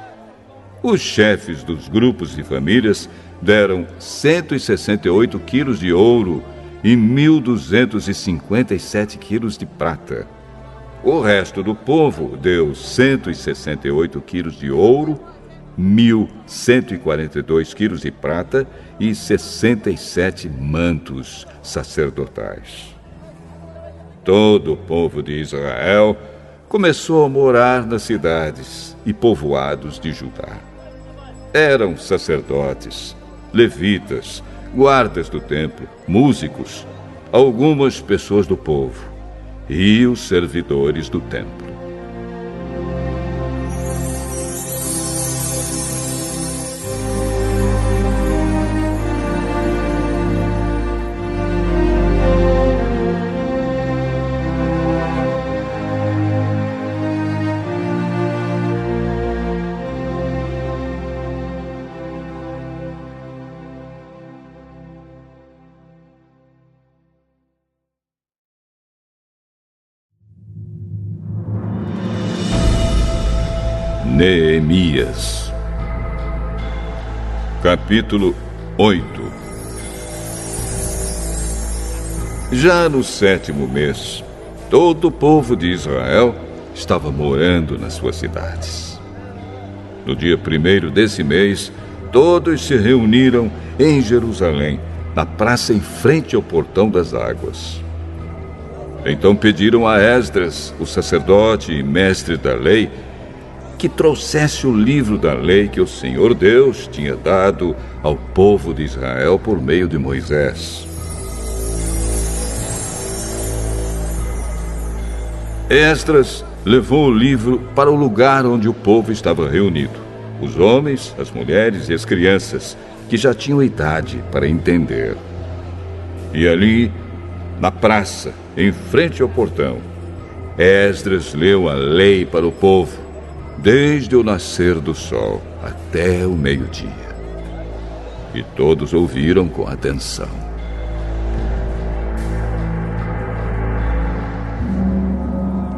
Speaker 1: Os chefes dos grupos de famílias deram 168 quilos de ouro e 1.257 quilos de prata. O resto do povo deu 168 quilos de ouro, 1.142 quilos de prata e 67 mantos sacerdotais. Todo o povo de Israel começou a morar nas cidades e povoados de Judá. Eram sacerdotes, levitas, guardas do templo, músicos, algumas pessoas do povo e os servidores do templo. Neemias. Capítulo 8. Já no 7º mês, todo o povo de Israel estava morando nas suas cidades. No dia 1º desse mês, todos se reuniram em Jerusalém, na praça em frente ao Portão das Águas. Então pediram a Esdras, o sacerdote e mestre da lei, que trouxesse o livro da lei que o Senhor Deus tinha dado ao povo de Israel por meio de Moisés. Esdras levou o livro para o lugar onde o povo estava reunido, os homens, as mulheres e as crianças, que já tinham idade para entender. E ali, na praça, em frente ao portão, Esdras leu a lei para o povo, desde o nascer do sol até o meio-dia. E todos ouviram com atenção.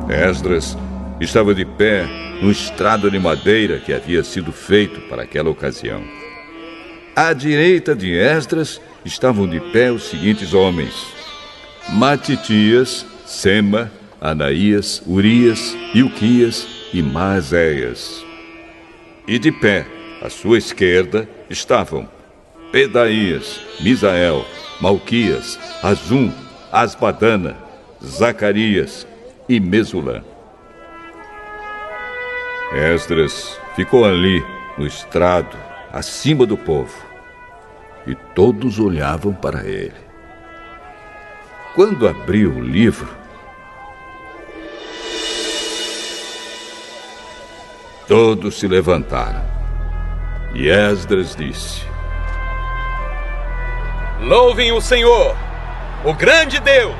Speaker 1: Esdras estava de pé no estrado de madeira que havia sido feito para aquela ocasião. À direita de Esdras estavam de pé os seguintes homens: Matitias, Sema, Anaías, Urias, Ilquias e Maazéias. E de pé, à sua esquerda, estavam Pedaías, Misael, Malquias, Azum, Asbadana, Zacarias e Mesulã. Esdras ficou ali, no estrado, acima do povo, e todos olhavam para ele. Quando abriu o livro, todos se levantaram. E Esdras disse:
Speaker 11: Louvem o Senhor, o grande Deus!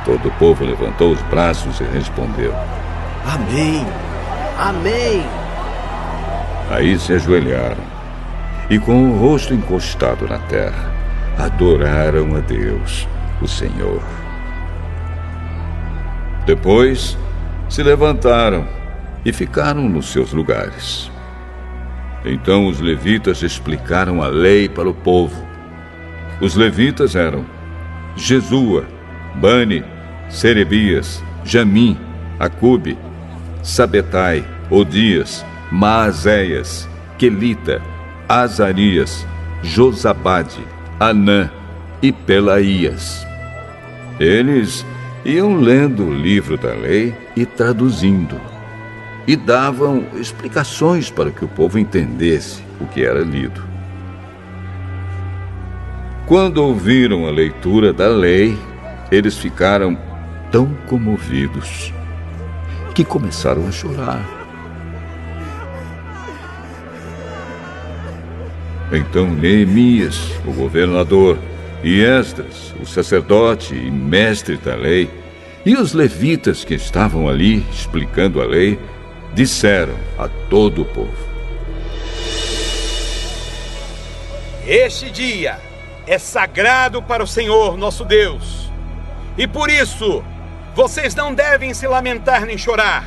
Speaker 1: Todo o povo levantou os braços e respondeu:
Speaker 7: Amém! Amém!
Speaker 1: Aí se ajoelharam e, com o rosto encostado na terra, adoraram a Deus, o Senhor. Depois se levantaram e ficaram nos seus lugares. Então os levitas explicaram a lei para o povo. Os levitas eram Jesua, Bani, Serebias, Jamim, Acube, Sabetai, Odias, Maazéias, Quelita, Azarias, Josabade, Anã e Pelaías. Eles iam lendo o livro da lei e traduzindo, e davam explicações para que o povo entendesse o que era lido. Quando ouviram a leitura da lei, eles ficaram tão comovidos que começaram a chorar. Então Neemias, o governador, e Esdras, o sacerdote e mestre da lei, e os levitas que estavam ali explicando a lei, disseram a todo o povo:
Speaker 11: Este dia é sagrado para o Senhor nosso Deus, e por isso vocês não devem se lamentar nem chorar.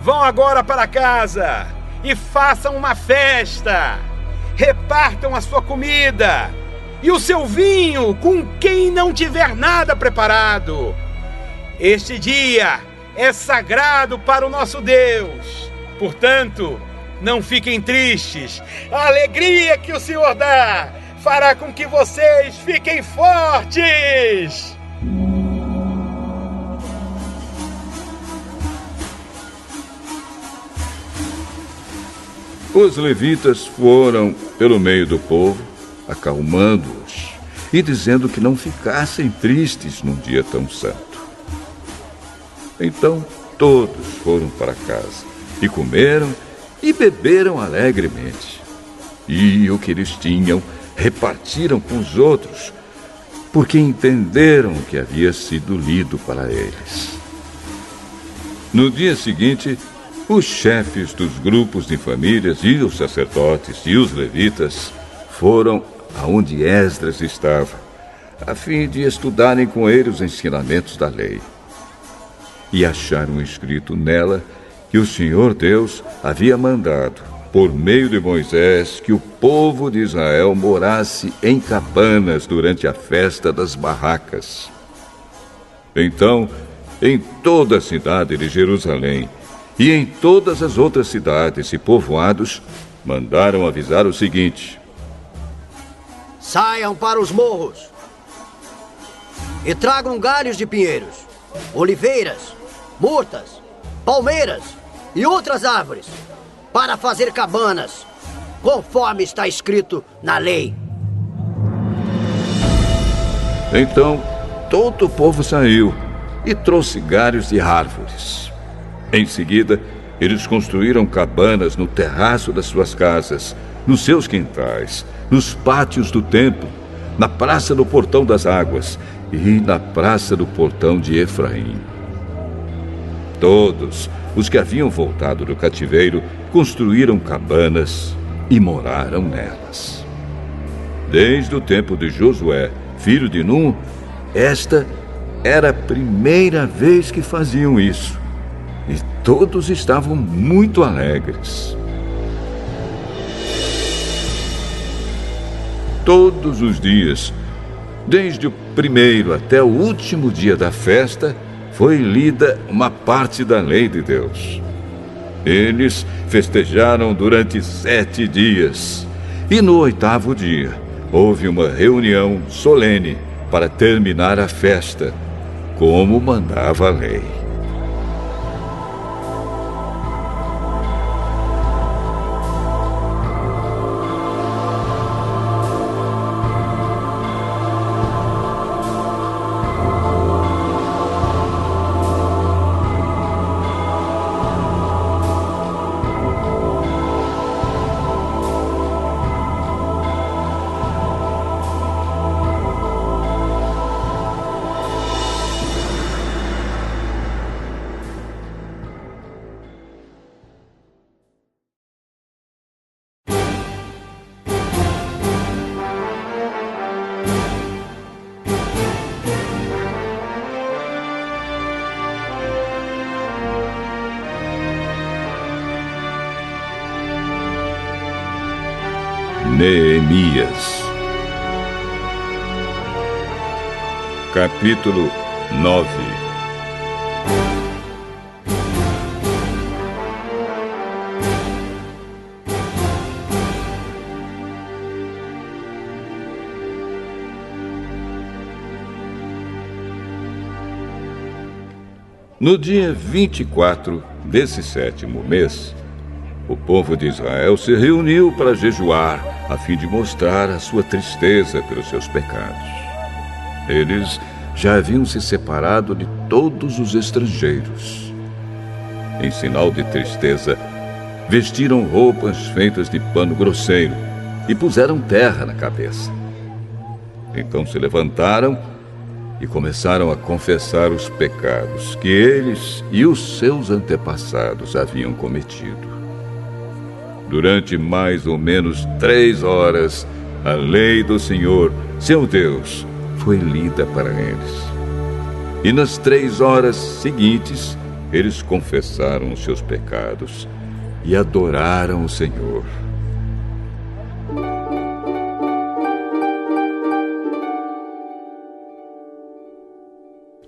Speaker 11: Vão agora para casa e façam uma festa. Repartam a sua comida e o seu vinho com quem não tiver nada preparado. Este dia é sagrado para o nosso Deus. Portanto, não fiquem tristes. A alegria que o Senhor dá fará com que vocês fiquem fortes.
Speaker 1: Os levitas foram pelo meio do povo, acalmando-os e dizendo que não ficassem tristes num dia tão santo. Então todos foram para casa e comeram e beberam alegremente. E o que eles tinham repartiram com os outros, porque entenderam o que havia sido lido para eles. No dia seguinte, os chefes dos grupos de famílias e os sacerdotes e os levitas foram aonde Esdras estava, a fim de estudarem com ele os ensinamentos da lei. E acharam escrito nela que o Senhor Deus havia mandado, por meio de Moisés, que o povo de Israel morasse em cabanas durante a festa das barracas. Então, em toda a cidade de Jerusalém e em todas as outras cidades e povoados, mandaram avisar o seguinte:
Speaker 7: saiam para os morros e tragam galhos de pinheiros, oliveiras, murtas, palmeiras e outras árvores, para fazer cabanas, conforme está escrito na lei.
Speaker 1: Então, todo o povo saiu e trouxe galhos de árvores. Em seguida, eles construíram cabanas no terraço das suas casas, nos seus quintais, nos pátios do templo, na praça do Portão das Águas e na praça do Portão de Efraim. Todos os que haviam voltado do cativeiro construíram cabanas e moraram nelas. Desde o tempo de Josué, filho de Num, esta era a primeira vez que faziam isso. E todos estavam muito alegres. Todos os dias, desde o primeiro até o último dia da festa, foi lida uma parte da lei de Deus. Eles festejaram durante 7 dias. E no 8º dia, houve uma reunião solene para terminar a festa, como mandava a lei. Neemias. Capítulo 9. No dia 24 desse 7º mês, o povo de Israel se reuniu para jejuar, a fim de mostrar a sua tristeza pelos seus pecados. Eles já haviam se separado de todos os estrangeiros. Em sinal de tristeza, vestiram roupas feitas de pano grosseiro e puseram terra na cabeça. Então se levantaram e começaram a confessar os pecados que eles e os seus antepassados haviam cometido. Durante mais ou menos 3 horas, a lei do Senhor, seu Deus, foi lida para eles. E nas 3 horas seguintes, eles confessaram os seus pecados e adoraram o Senhor.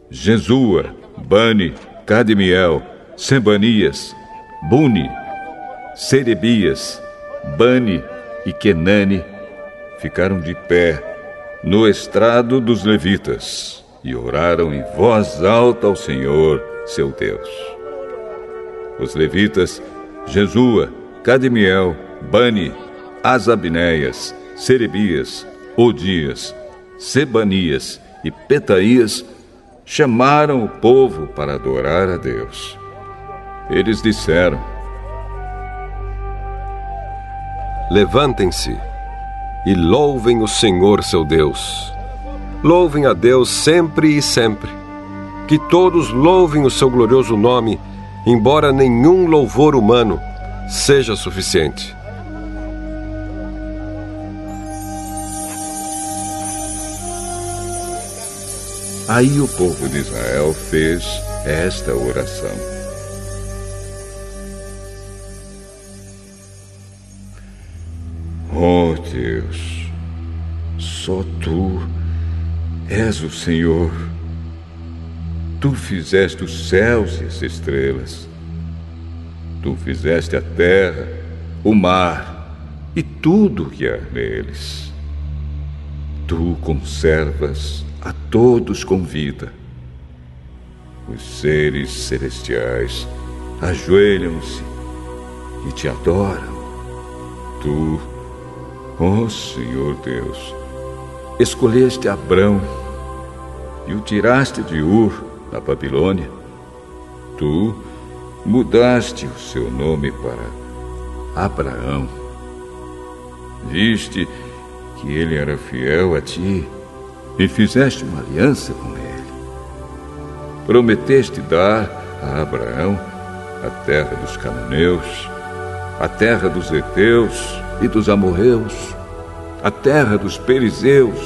Speaker 1: Jesua, Bani, Cadmiel, Sebanias, Buni, Serebias, Bani e Kenani ficaram de pé no estrado dos levitas e oraram em voz alta ao Senhor, seu Deus. Os levitas, Jesua, Cadmiel, Bani, Asabneias, Serebias, Odias, Sebanias e Petaías chamaram o povo para adorar a Deus. Eles disseram:
Speaker 12: levantem-se e louvem o Senhor seu Deus. Louvem a Deus sempre e sempre. Que todos louvem o seu glorioso nome, embora nenhum louvor humano seja suficiente.
Speaker 1: Aí o povo de Israel fez esta oração: ó Deus, só Tu és o Senhor. Tu fizeste os céus e as estrelas. Tu fizeste a terra, o mar e tudo que há neles. Tu conservas a todos com vida. Os seres celestiais ajoelham-se e te adoram. Tu, ó Senhor Deus, escolheste Abrão e o tiraste de Ur, na Babilônia. Tu mudaste o seu nome para Abraão. Viste que ele era fiel a ti e fizeste uma aliança com ele. Prometeste dar a Abraão a terra dos cananeus, a terra dos heteus e dos amorreus, a terra dos perizeus,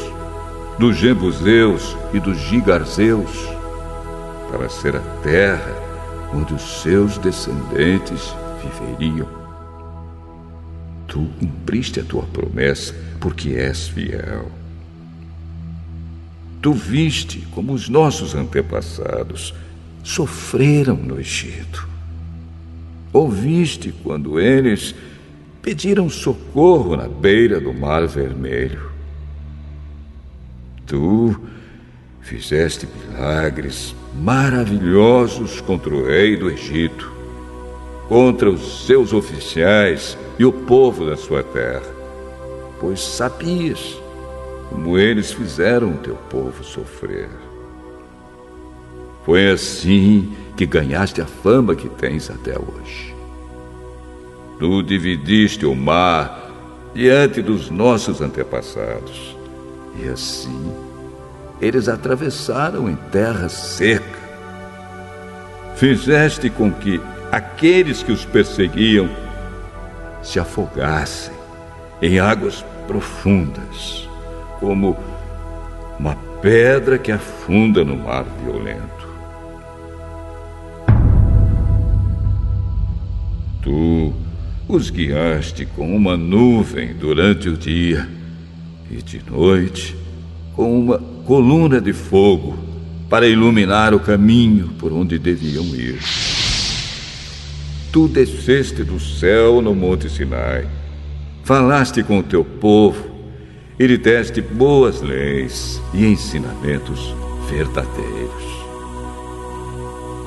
Speaker 1: dos jebuseus e dos gigarzeus, para ser a terra onde os seus descendentes viveriam. Tu cumpriste a tua promessa, porque és fiel. Tu viste como os nossos antepassados sofreram no Egito. Ouviste quando eles pediram socorro na beira do Mar Vermelho. Tu fizeste milagres maravilhosos contra o rei do Egito, contra os seus oficiais e o povo da sua terra, pois sabias como eles fizeram o teu povo sofrer. Foi assim que ganhaste a fama que tens até hoje. Tu dividiste o mar diante dos nossos antepassados, e assim eles atravessaram em terra seca. Fizeste com que aqueles que os perseguiam se afogassem em águas profundas, como uma pedra que afunda no mar violento. Tu os guiaste com uma nuvem durante o dia e de noite com uma coluna de fogo para iluminar o caminho por onde deviam ir. Tu desceste do céu no Monte Sinai, falaste com o teu povo e lhe deste boas leis e ensinamentos verdadeiros.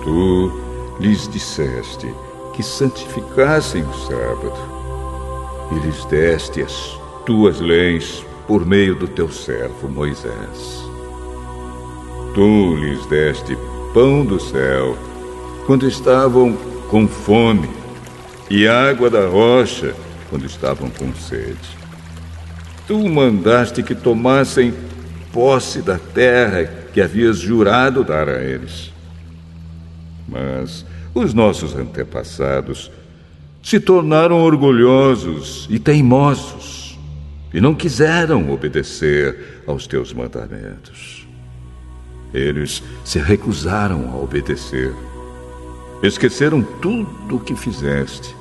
Speaker 1: Tu lhes disseste que santificassem o sábado e lhes deste as tuas leis por meio do teu servo Moisés. Tu lhes deste pão do céu quando estavam com fome e água da rocha quando estavam com sede. Tu mandaste que tomassem posse da terra que havias jurado dar a eles. Mas os nossos antepassados se tornaram orgulhosos e teimosos e não quiseram obedecer aos teus mandamentos. Eles se recusaram a obedecer. Esqueceram tudo o que fizeste.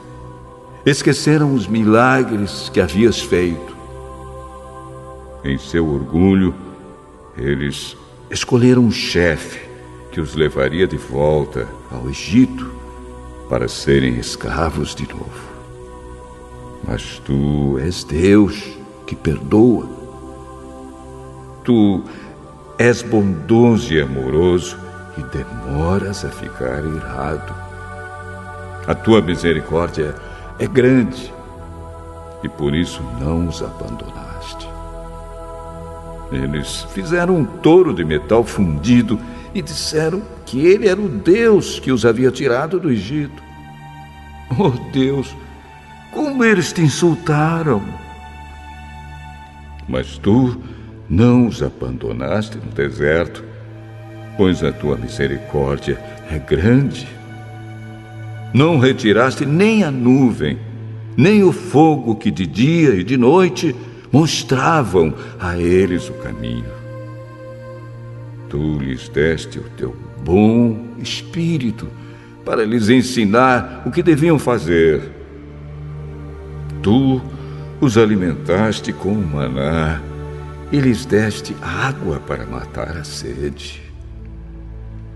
Speaker 1: Esqueceram os milagres que havias feito. Em seu orgulho, eles escolheram um chefe que os levaria de volta ao Egito para serem escravos de novo. Mas tu és Deus que perdoa. Tu és bondoso e amoroso e demoras a ficar irado. A tua misericórdia é grande e por isso não os abandonaste. Eles fizeram um touro de metal fundido e disseram que ele era o Deus que os havia tirado do Egito. Oh Deus, como eles te insultaram! Mas tu não os abandonaste no deserto, pois a tua misericórdia é grande. Não retiraste nem a nuvem, nem o fogo que de dia e de noite mostravam a eles o caminho. Tu lhes deste o teu bom espírito para lhes ensinar o que deviam fazer. Tu os alimentaste com o maná e lhes deste água para matar a sede.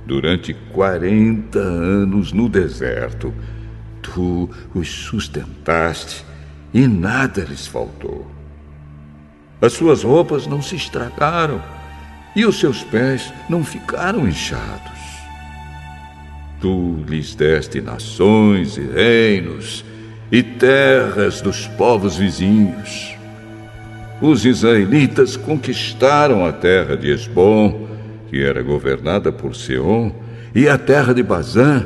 Speaker 1: Durante 40 anos no deserto, tu os sustentaste e nada lhes faltou. As suas roupas não se estragaram e os seus pés não ficaram inchados. Tu lhes deste nações e reinos e terras dos povos vizinhos. Os israelitas conquistaram a terra de Esbom, que era governada por Seom, e a terra de Bazã,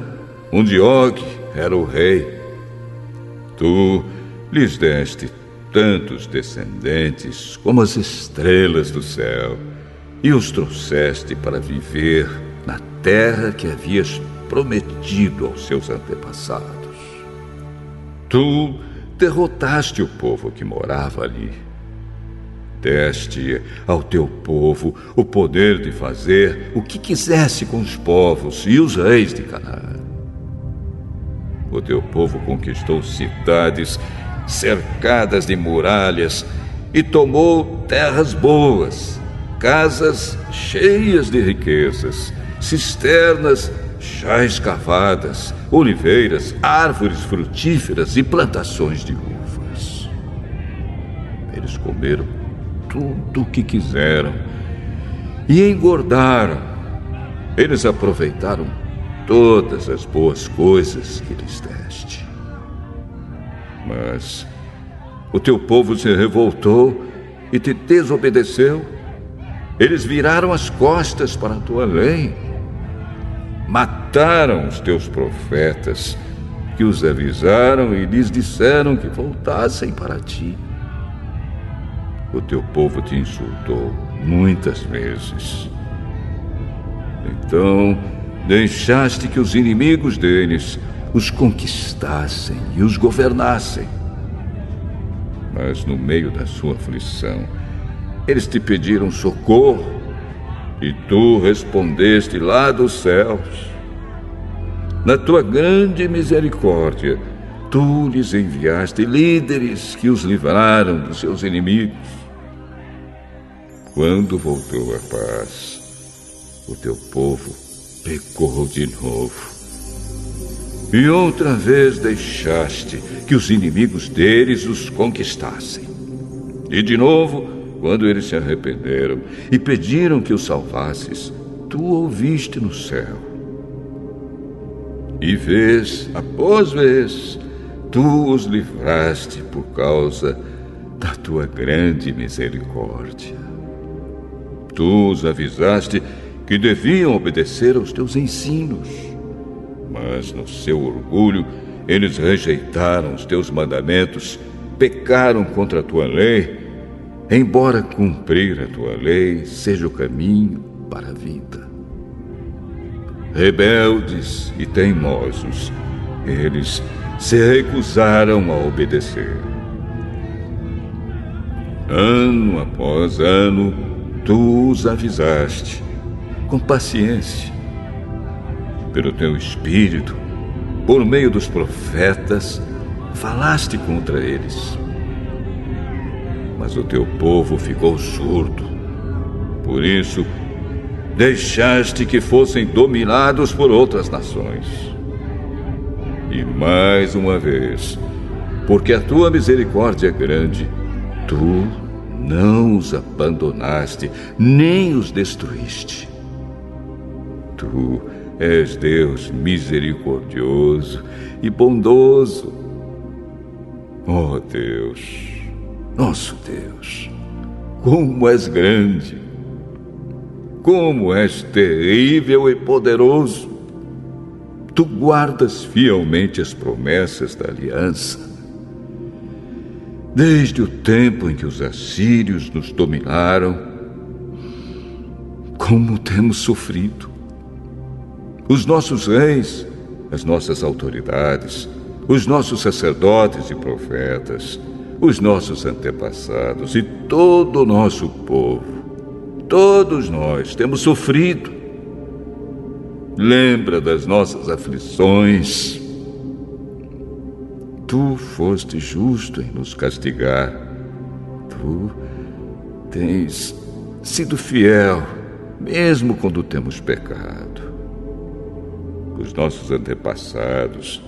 Speaker 1: onde Og era o rei. Tu lhes deste tantos descendentes como as estrelas do céu, e os trouxeste para viver na terra que havias prometido aos seus antepassados. Tu derrotaste o povo que morava ali. Deste ao teu povo o poder de fazer o que quisesse com os povos e os reis de Canaã. O teu povo conquistou cidades cercadas de muralhas e tomou terras boas, casas cheias de riquezas, cisternas já escavadas, oliveiras, árvores frutíferas e plantações de uvas. Eles comeram tudo o que quiseram e engordaram. Eles aproveitaram todas as boas coisas que lhes deste. Mas o teu povo se revoltou e te desobedeceu. Eles viraram as costas para a tua lei. Mataram os teus profetas, que os avisaram e lhes disseram que voltassem para ti. O teu povo te insultou muitas vezes. Então, deixaste que os inimigos deles os conquistassem e os governassem. Mas no meio da sua aflição, eles te pediram socorro e tu respondeste lá dos céus. Na tua grande misericórdia, tu lhes enviaste líderes que os livraram dos seus inimigos. Quando voltou a paz, o teu povo pecou de novo. E outra vez deixaste que os inimigos deles os conquistassem. E de novo, quando eles se arrependeram e pediram que os salvasses, tu ouviste no céu. E vez após vez, tu os livraste por causa da tua grande misericórdia. Tu os avisaste que deviam obedecer aos teus ensinos, mas no seu orgulho eles rejeitaram os teus mandamentos, pecaram contra a tua lei, embora cumprir a tua lei seja o caminho para a vida. Rebeldes e teimosos, eles se recusaram a obedecer. Ano após ano, tu os avisaste, com paciência. Pelo teu espírito, por meio dos profetas, falaste contra eles. Mas o teu povo ficou surdo. Por isso, deixaste que fossem dominados por outras nações. E mais uma vez, porque a tua misericórdia é grande. Tu não os abandonaste, nem os destruíste. Tu és Deus misericordioso e bondoso. Oh Deus, nosso Deus, como és grande, como és terrível e poderoso. Tu guardas fielmente as promessas da aliança. Desde o tempo em que os assírios nos dominaram, como temos sofrido. Os nossos reis, as nossas autoridades, os nossos sacerdotes e profetas, os nossos antepassados e todo o nosso povo, todos nós temos sofrido. Lembra das nossas aflições. Tu foste justo em nos castigar. Tu tens sido fiel, mesmo quando temos pecado. Os nossos antepassados,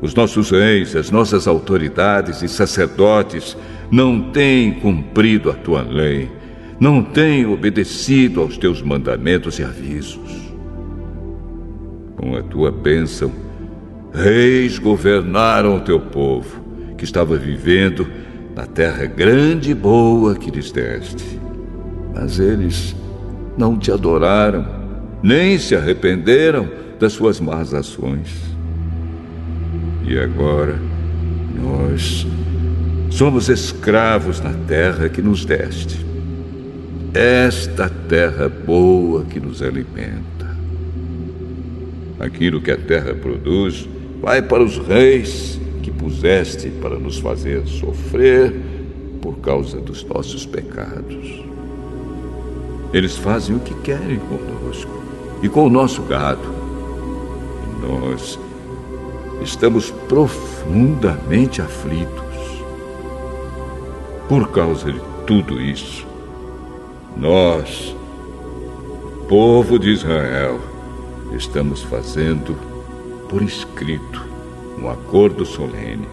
Speaker 1: os nossos reis, as nossas autoridades e sacerdotes não têm cumprido a tua lei, não têm obedecido aos teus mandamentos e avisos. Com a tua bênção, reis governaram o teu povo, que estava vivendo na terra grande e boa que lhes deste. Mas eles não te adoraram, nem se arrependeram das suas más ações. E agora, nós somos escravos na terra que nos deste. Esta terra boa que nos alimenta. Aquilo que a terra produz vai para os reis que puseste para nos fazer sofrer por causa dos nossos pecados. Eles fazem o que querem conosco e com o nosso gado. E nós estamos profundamente aflitos. Por causa de tudo isso, nós, o povo de Israel, estamos fazendo por escrito um acordo solene.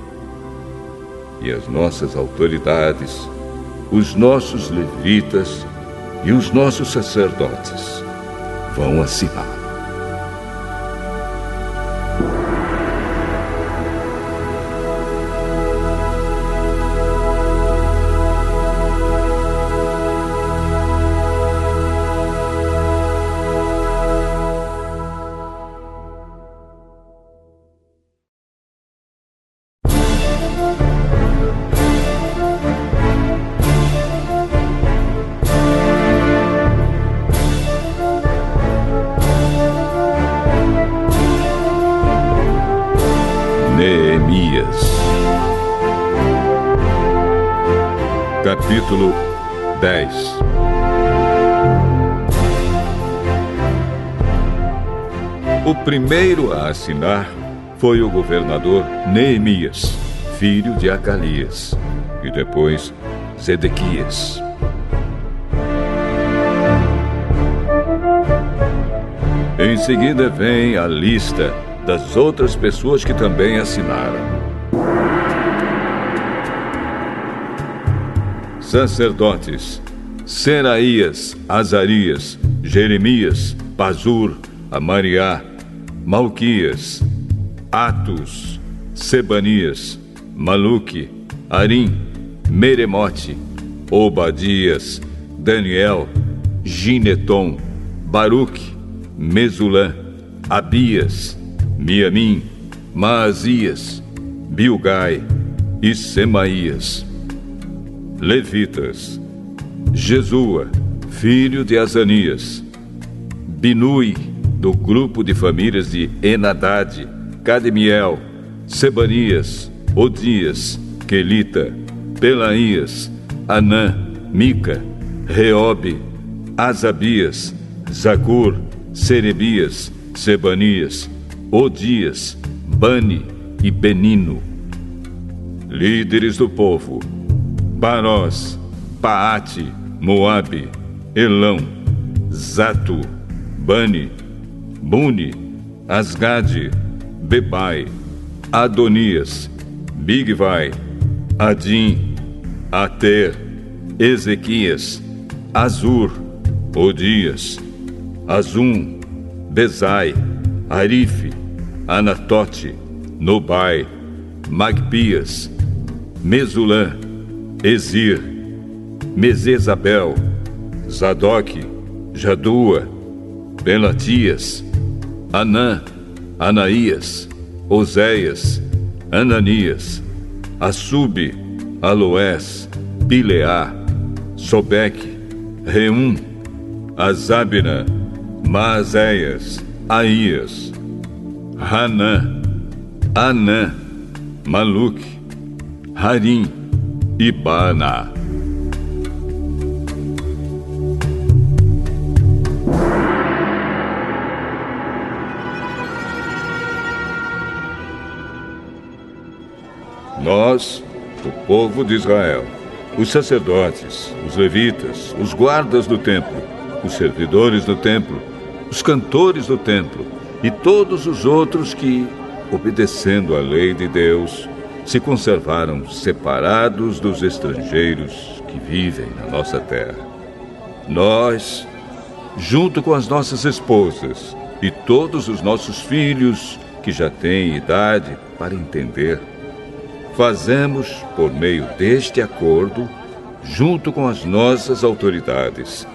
Speaker 1: E as nossas autoridades, os nossos levitas e os nossos sacerdotes vão assinar. Capítulo 10. O primeiro a assinar foi o governador Neemias, filho de Acalias, e depois Zedequias. Em seguida vem a lista das outras pessoas que também assinaram. Sacerdotes: Seraías, Azarias, Jeremias, Pazur, Amariá, Malquias, Atus, Sebanias, Maluque, Arim, Meremote, Obadias, Daniel, Gineton, Baruque, Mesulã, Abias, Miamim, Maazias, Bilgai e Semaías. Levitas: Jesua, filho de Azanias, Binui, do grupo de famílias de Enadade, Cadmiel, Sebanias, Odias, Quelita, Pelaías, Anã, Mica, Reobe, Asabias, Zacur, Serebias, Sebanias, Odias, Bani e Benino. Líderes do povo: Parós, Paate, Moabe, Elão, Zato, Bani, Buni, Asgade, Bebai, Adonias, Bigvai, Adim, Ater, Ezequias, Azur, Odias, Azum, Bezai, Arife, Anatote, Nobai, Magpias, Mesulã, Ezir, Mesezabel, Zadok, Jadua, Belatias, Anã, Anaías, Oséias, Ananias, Assube, Aloés, Pileá, Sobeque, Reum, Azabina, Maazéias, Aías, Hanã, Anã, Maluque, Harim e Baana. Nós, o povo de Israel, os sacerdotes, os levitas, os guardas do templo, os servidores do templo, os cantores do templo e todos os outros que, obedecendo à lei de Deus, se conservaram separados dos estrangeiros que vivem na nossa terra. Nós, junto com as nossas esposas e todos os nossos filhos que já têm idade para entender, fazemos, por meio deste acordo, junto com as nossas autoridades,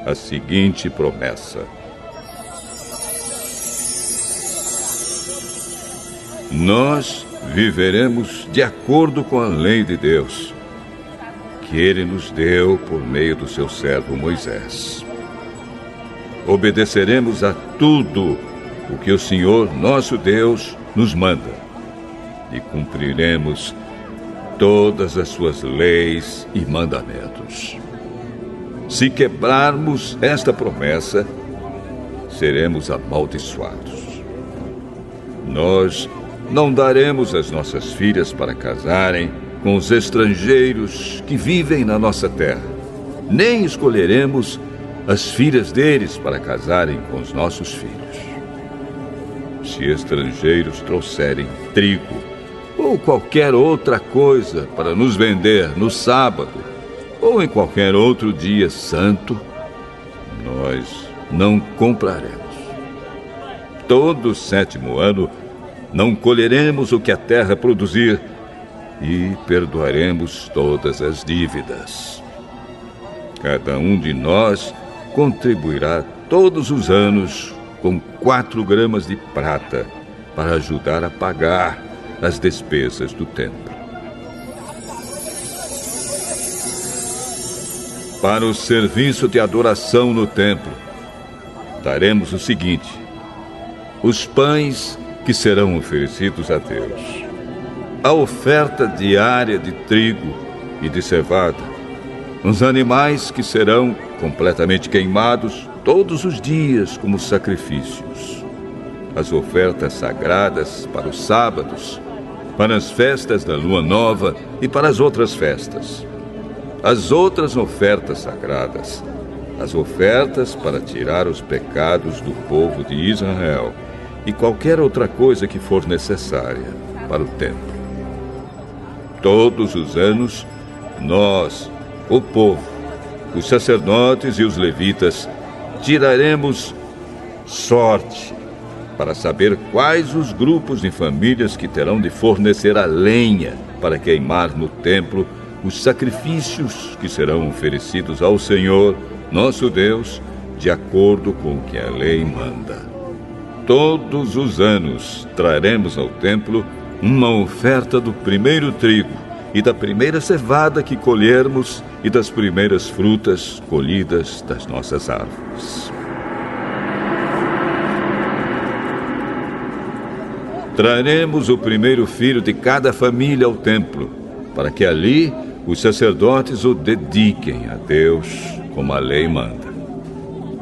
Speaker 1: a seguinte promessa: nós viveremos de acordo com a lei de Deus, que Ele nos deu por meio do seu servo Moisés. Obedeceremos a tudo o que o Senhor, nosso Deus, nos manda, e cumpriremos todas as suas leis e mandamentos. Se quebrarmos esta promessa, seremos amaldiçoados. Nós não daremos as nossas filhas para casarem com os estrangeiros que vivem na nossa terra, nem escolheremos as filhas deles para casarem com os nossos filhos. Se estrangeiros trouxerem trigo ou qualquer outra coisa para nos vender no sábado ou em qualquer outro dia santo, nós não compraremos. Todo o 7º ano não colheremos o que a terra produzir e perdoaremos todas as dívidas. Cada um de nós contribuirá todos os anos com 4 gramas de prata para ajudar a pagar as despesas do templo. Para o serviço de adoração no templo, daremos o seguinte: os pães que serão oferecidos a Deus, a oferta diária de trigo e de cevada, os animais que serão completamente queimados todos os dias como sacrifícios, as ofertas sagradas para os sábados, para as festas da lua nova e para as outras festas, as outras ofertas sagradas, as ofertas para tirar os pecados do povo de Israel e qualquer outra coisa que for necessária para o templo. Todos os anos, nós, o povo, os sacerdotes e os levitas, tiraremos sorte para saber quais os grupos de famílias que terão de fornecer a lenha para queimar no templo os sacrifícios que serão oferecidos ao Senhor, nosso Deus, de acordo com o que a lei manda. Todos os anos traremos ao templo uma oferta do primeiro trigo e da primeira cevada que colhermos e das primeiras frutas colhidas das nossas árvores. Traremos o primeiro filho de cada família ao templo, para que ali os sacerdotes o dediquem a Deus, como a lei manda.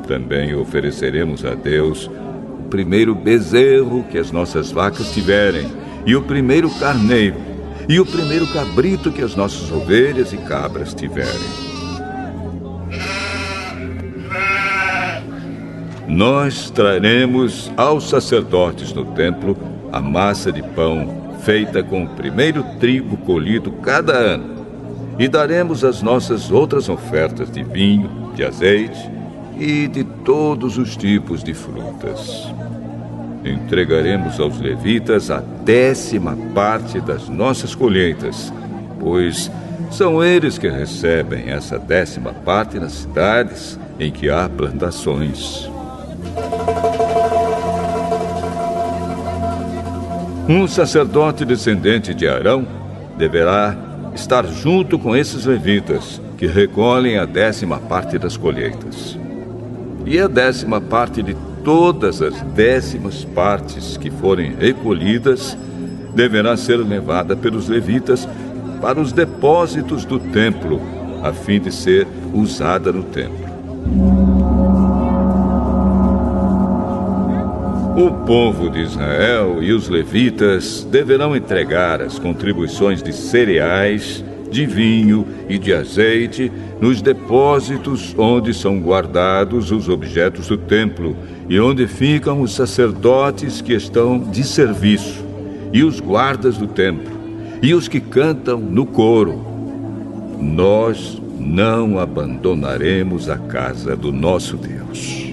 Speaker 1: Também ofereceremos a Deus o primeiro bezerro que as nossas vacas tiverem, e o primeiro carneiro, e o primeiro cabrito que as nossas ovelhas e cabras tiverem. Nós traremos aos sacerdotes no templo a massa de pão feita com o primeiro trigo colhido cada ano, e daremos as nossas outras ofertas de vinho, de azeite e de todos os tipos de frutas. Entregaremos aos levitas a 10ª parte das nossas colheitas, pois são eles que recebem essa 10ª parte nas cidades em que há plantações. Um sacerdote descendente de Arão deverá estar junto com esses levitas que recolhem a 10ª parte das colheitas. E a 10ª parte de todas as 10ª partes que forem recolhidas deverá ser levada pelos levitas para os depósitos do templo, a fim de ser usada no templo. O povo de Israel e os levitas deverão entregar as contribuições de cereais, de vinho e de azeite nos depósitos onde são guardados os objetos do templo e onde ficam os sacerdotes que estão de serviço, e os guardas do templo, e os que cantam no coro. Nós não abandonaremos a casa do nosso Deus.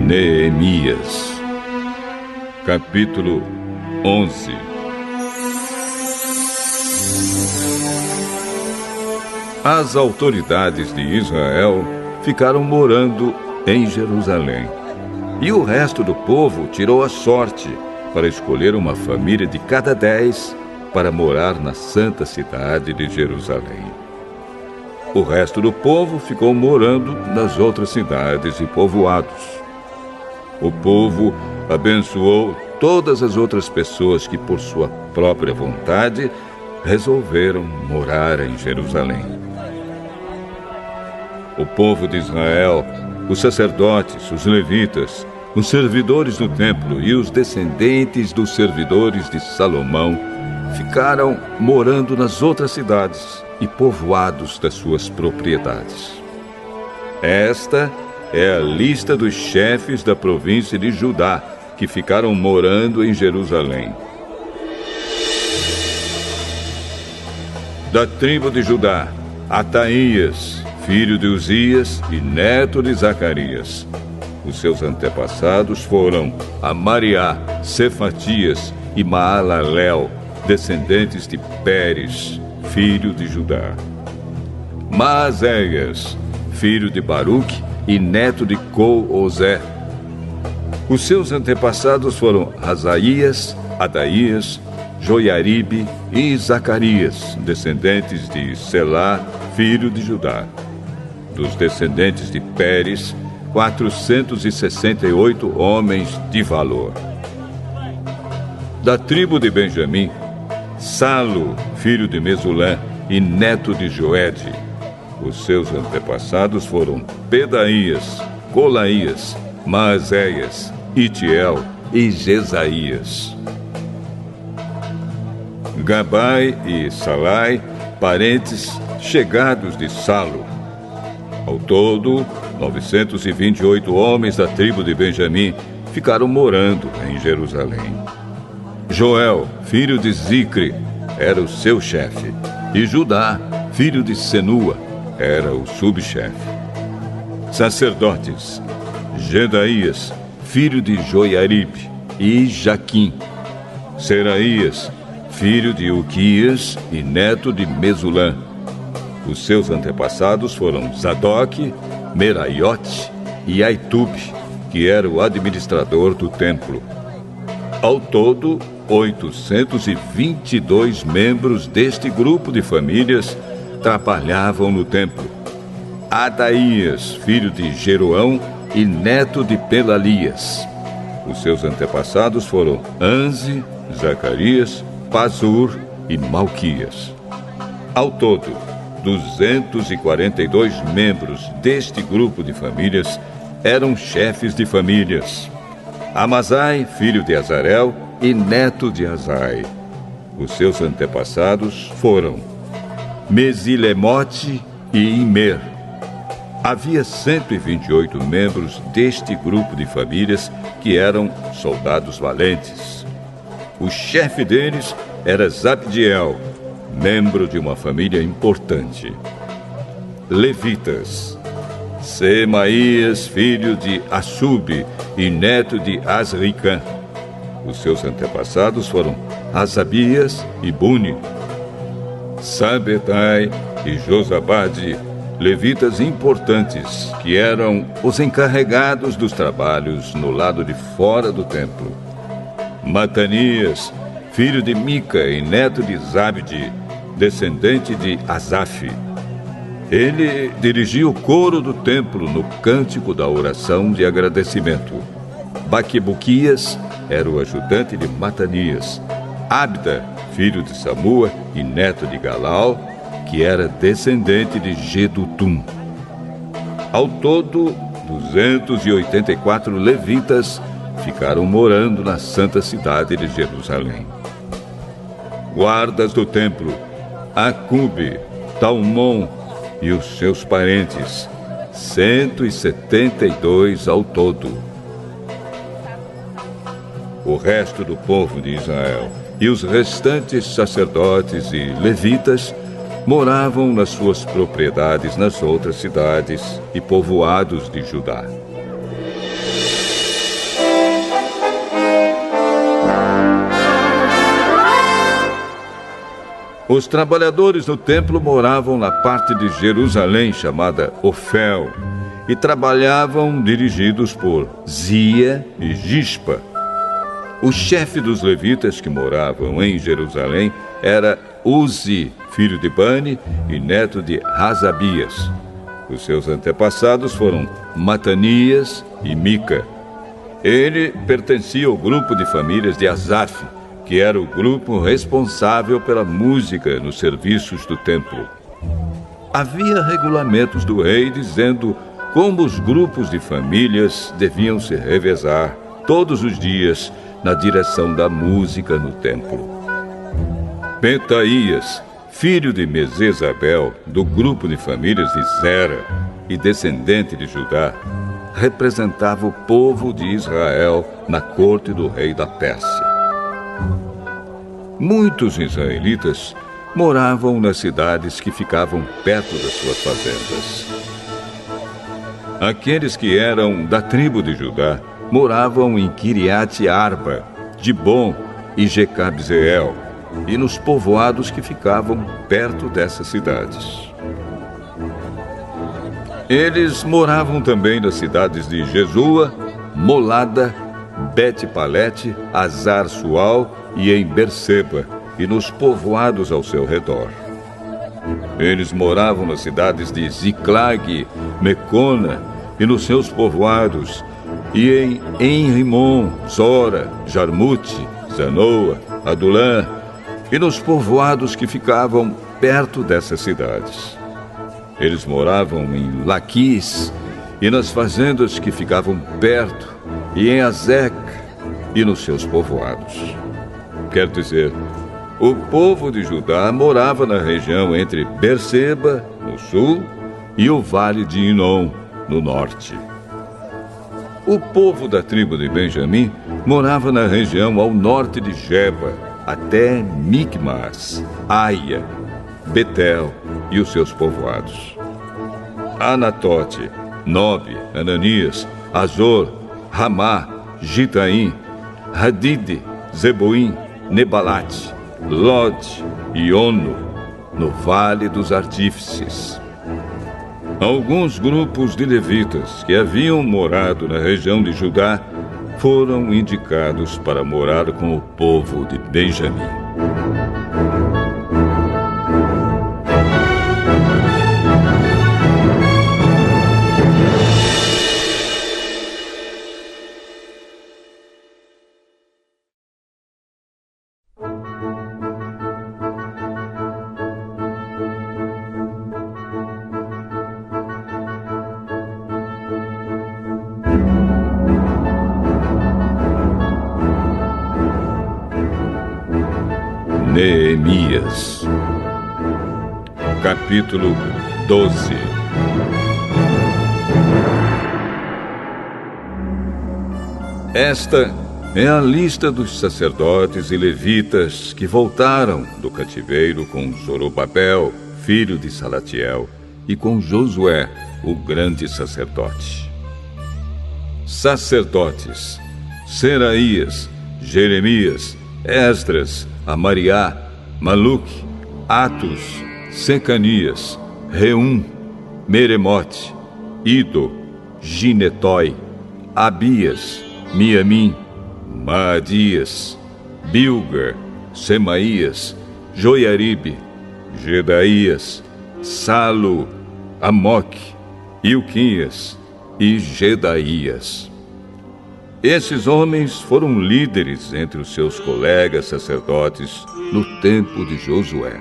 Speaker 1: Neemias, capítulo 11. As autoridades de Israel ficaram morando em Jerusalém, e o resto do povo tirou a sorte para escolher uma família de cada 10 para morar na santa cidade de Jerusalém. O resto do povo ficou morando nas outras cidades e povoados. O povo abençoou todas as outras pessoas que, por sua própria vontade, resolveram morar em Jerusalém. O povo de Israel, os sacerdotes, os levitas, os servidores do templo e os descendentes dos servidores de Salomão ficaram morando nas outras cidades e povoados das suas propriedades. Esta é a lista dos chefes da província de Judá, que ficaram morando em Jerusalém. Da tribo de Judá, Ataías, filho de Uzias e neto de Zacarias. Os seus antepassados foram Amariá, Cefatias e Maalalel, descendentes de Pérez, filho de Judá. Maazéias, filho de Baruque e neto de Col-Ozé. Os seus antepassados foram Asaías, Adaías, Joiaribe e Zacarias, descendentes de Selá, filho de Judá. Dos descendentes de Pérez, 468 homens de valor. Da tribo de Benjamim, Salo, filho de Mesulã e neto de Joede. Os seus antepassados foram Pedaías, Colaías, Maazéias, Itiel e Jesaías. Gabai e Salai, parentes chegados de Salo. Ao todo, 928 homens da tribo de Benjamim ficaram morando em Jerusalém. Joel, filho de Zicre, era o seu chefe, e Judá, filho de Senua, era o subchefe. Sacerdotes: Jedaías, filho de Joiaribe, e Jaquim. Seraías, filho de Uquias e neto de Mesulã. Os seus antepassados foram Zadoque, Meraiote e Aitube, que era o administrador do templo. Ao todo, 822 membros deste grupo de famílias trabalhavam no templo. Adaías, filho de Jeroão e neto de Pelalias. Os seus antepassados foram Anze, Zacarias, Pazur, e Malquias. Ao todo, 242 membros deste grupo de famílias eram chefes de famílias. Amasai, filho de Azarel e neto de Azai. Os seus antepassados foram Mesilemote e Imer. Havia 128 membros deste grupo de famílias que eram soldados valentes. O chefe deles era Zabdiel, membro de uma família importante. Levitas. Semaías, filho de Assub e neto de Asricã. Os seus antepassados foram Asabias e Buni. Sabetai e Josabade, levitas importantes, que eram os encarregados dos trabalhos no lado de fora do templo. Matanias, filho de Mica e neto de Zabde, descendente de Asaf. Ele dirigia o coro do templo no cântico da oração de agradecimento. Baquebuquias era o ajudante de Matanias. Abda, filho de Samua e neto de Galal, que era descendente de Gedutum. Ao todo, 284 levitas ficaram morando na santa cidade de Jerusalém. Guardas do templo, Acube, Talmon e os seus parentes, 172 ao todo. O resto do povo de Israel e os restantes sacerdotes e levitas moravam nas suas propriedades nas outras cidades e povoados de Judá. Os trabalhadores do templo moravam na parte de Jerusalém chamada Ofel e trabalhavam dirigidos por Zia e Gispa. O chefe dos levitas que moravam em Jerusalém era Uzi, filho de Bani e neto de Razabias. Os seus antepassados foram Matanias e Mica. Ele pertencia ao grupo de famílias de Asaf, que era o grupo responsável pela música nos serviços do templo. Havia regulamentos do rei dizendo como os grupos de famílias deviam se revezar todos os dias na direção da música no templo. Petaías, filho de Mesesabel, do grupo de famílias de Zera e descendente de Judá, representava o povo de Israel na corte do rei da Pérsia. Muitos israelitas moravam nas cidades que ficavam perto das suas fazendas. Aqueles que eram da tribo de Judá moravam em Kiriat Arba, Dibon e Jecabzeel, e nos povoados que ficavam perto dessas cidades. Eles moravam também nas cidades de Jesua, Molada, Bet-Palete, Azar-Sual e em Berseba, e nos povoados ao seu redor. Eles moravam nas cidades de Ziclag, Mecona e nos seus povoados, e em Enrimon, Zora, Jarmute, Zanoa, Adulã, e nos povoados que ficavam perto dessas cidades. Eles moravam em Laquis e nas fazendas que ficavam perto, e em Azec e nos seus povoados. Quer dizer, o povo de Judá morava na região entre Berseba, no sul, e o vale de Inom, no norte. O povo da tribo de Benjamim morava na região ao norte de Geba, até Micmas, Aia, Betel e os seus povoados. Anatote, Nobe, Ananias, Azor, Ramá, Gitaim, Hadide, Zeboim, Nebalate, Lod e Ono, no Vale dos Artífices. Alguns grupos de levitas que haviam morado na região de Judá foram indicados para morar com o povo de Benjamim. Zacarias. Capítulo 12. Esta é a lista dos sacerdotes e levitas que voltaram do cativeiro com Zorobabel, filho de Salatiel, e com Josué, o grande sacerdote. Sacerdotes: Seraías, Jeremias, Esdras, Amariá, Maluque, Atos, Secanias, Reum, Meremote, Ido, Ginetói, Abias, Miamim, Maadias, Bilga, Semaías, Joiaribe, Gedaías, Salo, Amoque, Ilquias e Gedaías. Esses homens foram líderes entre os seus colegas sacerdotes no tempo de Josué.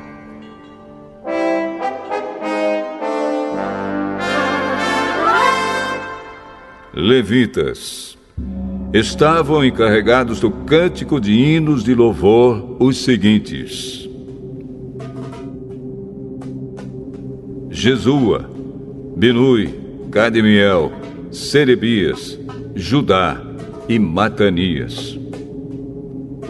Speaker 1: Levitas: estavam encarregados do cântico de hinos de louvor os seguintes: Jesua, Binui, Cadmiel, Serebias, Judá e Matanias.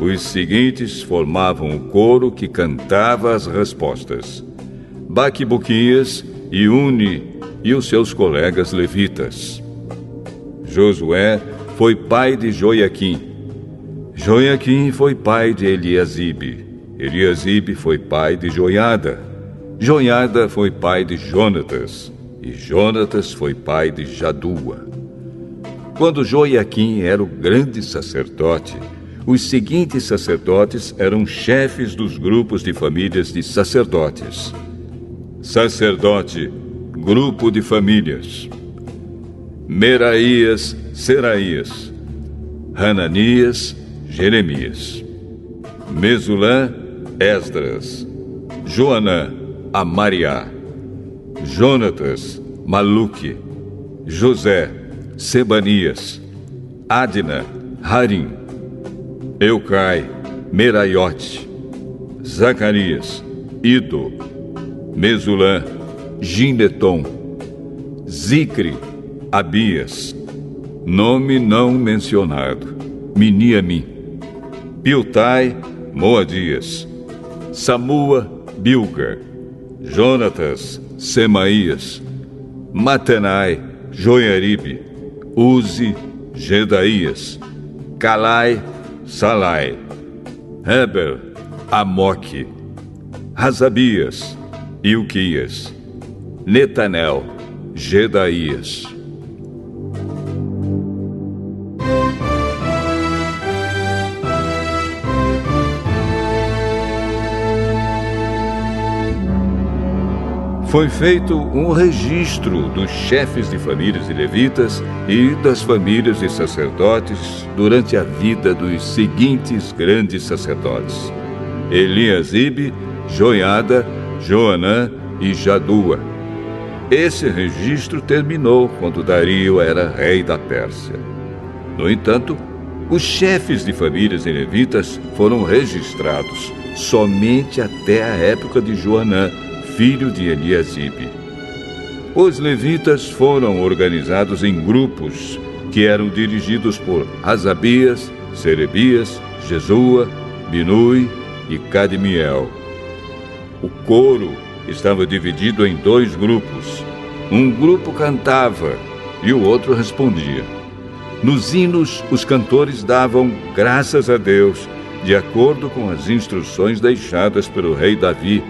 Speaker 1: Os seguintes formavam o coro que cantava as respostas: Baquibuquias e Uni e os seus colegas levitas. Josué foi pai de Joiaquim. Joiaquim foi pai de Eliasibe. Eliasibe foi pai de Joiada. Joiada foi pai de Jonatas. E Jonatas foi pai de Jadua. Quando Joiaquim era o grande sacerdote, os seguintes sacerdotes eram chefes dos grupos de famílias de sacerdotes. Sacerdote, grupo de famílias: Meraías, Seraías, Hananias, Jeremias, Mesulã, Esdras, Joanã, Amariá, Jonatas, Maluque, José, Sebanias, Adna, Harim, Eucai, Meraiote, Zacarias, Ido, Mesulã, Gineton, Zicre, Abias, nome não mencionado, Miniamim, Piltai, Moadias, Samua, Bilga, Jonatas, Semaías, Matenai, Joiaribe, Uzi, Gedaías, Calai, Salai, Heber, Amoque, Razabias, Ilquias, Netanel, Gedaías. Foi feito um registro dos chefes de famílias e levitas e das famílias de sacerdotes durante a vida dos seguintes grandes sacerdotes: Eliasibe, Joiada, Joanã e Jadua. Esse registro terminou quando Dario era rei da Pérsia. No entanto, os chefes de famílias e levitas foram registrados somente até a época de Joanã, filho de Eliasibe. Os levitas foram organizados em grupos que eram dirigidos por Asabias, Serebias, Jesua, Binui e Cadmiel. O coro estava dividido em dois grupos. Um grupo cantava e o outro respondia. Nos hinos, os cantores davam graças a Deus, de acordo com as instruções deixadas pelo rei Davi,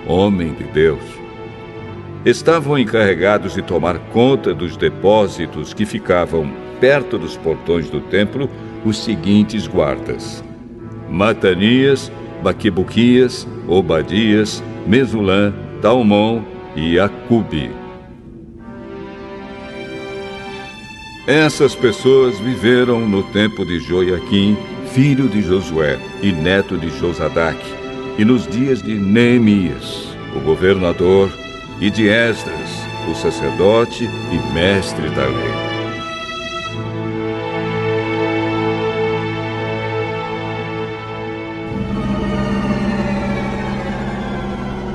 Speaker 1: homem de Deus. Estavam encarregados de tomar conta dos depósitos que ficavam perto dos portões do templo os seguintes guardas: Matanias, Baquibuquias, Obadias, Mesulã, Talmon e Acube. Essas pessoas viveram no tempo de Joiaquim, filho de Josué e neto de Josadaque, e nos dias de Neemias, o governador, e de Esdras, o sacerdote e mestre da lei.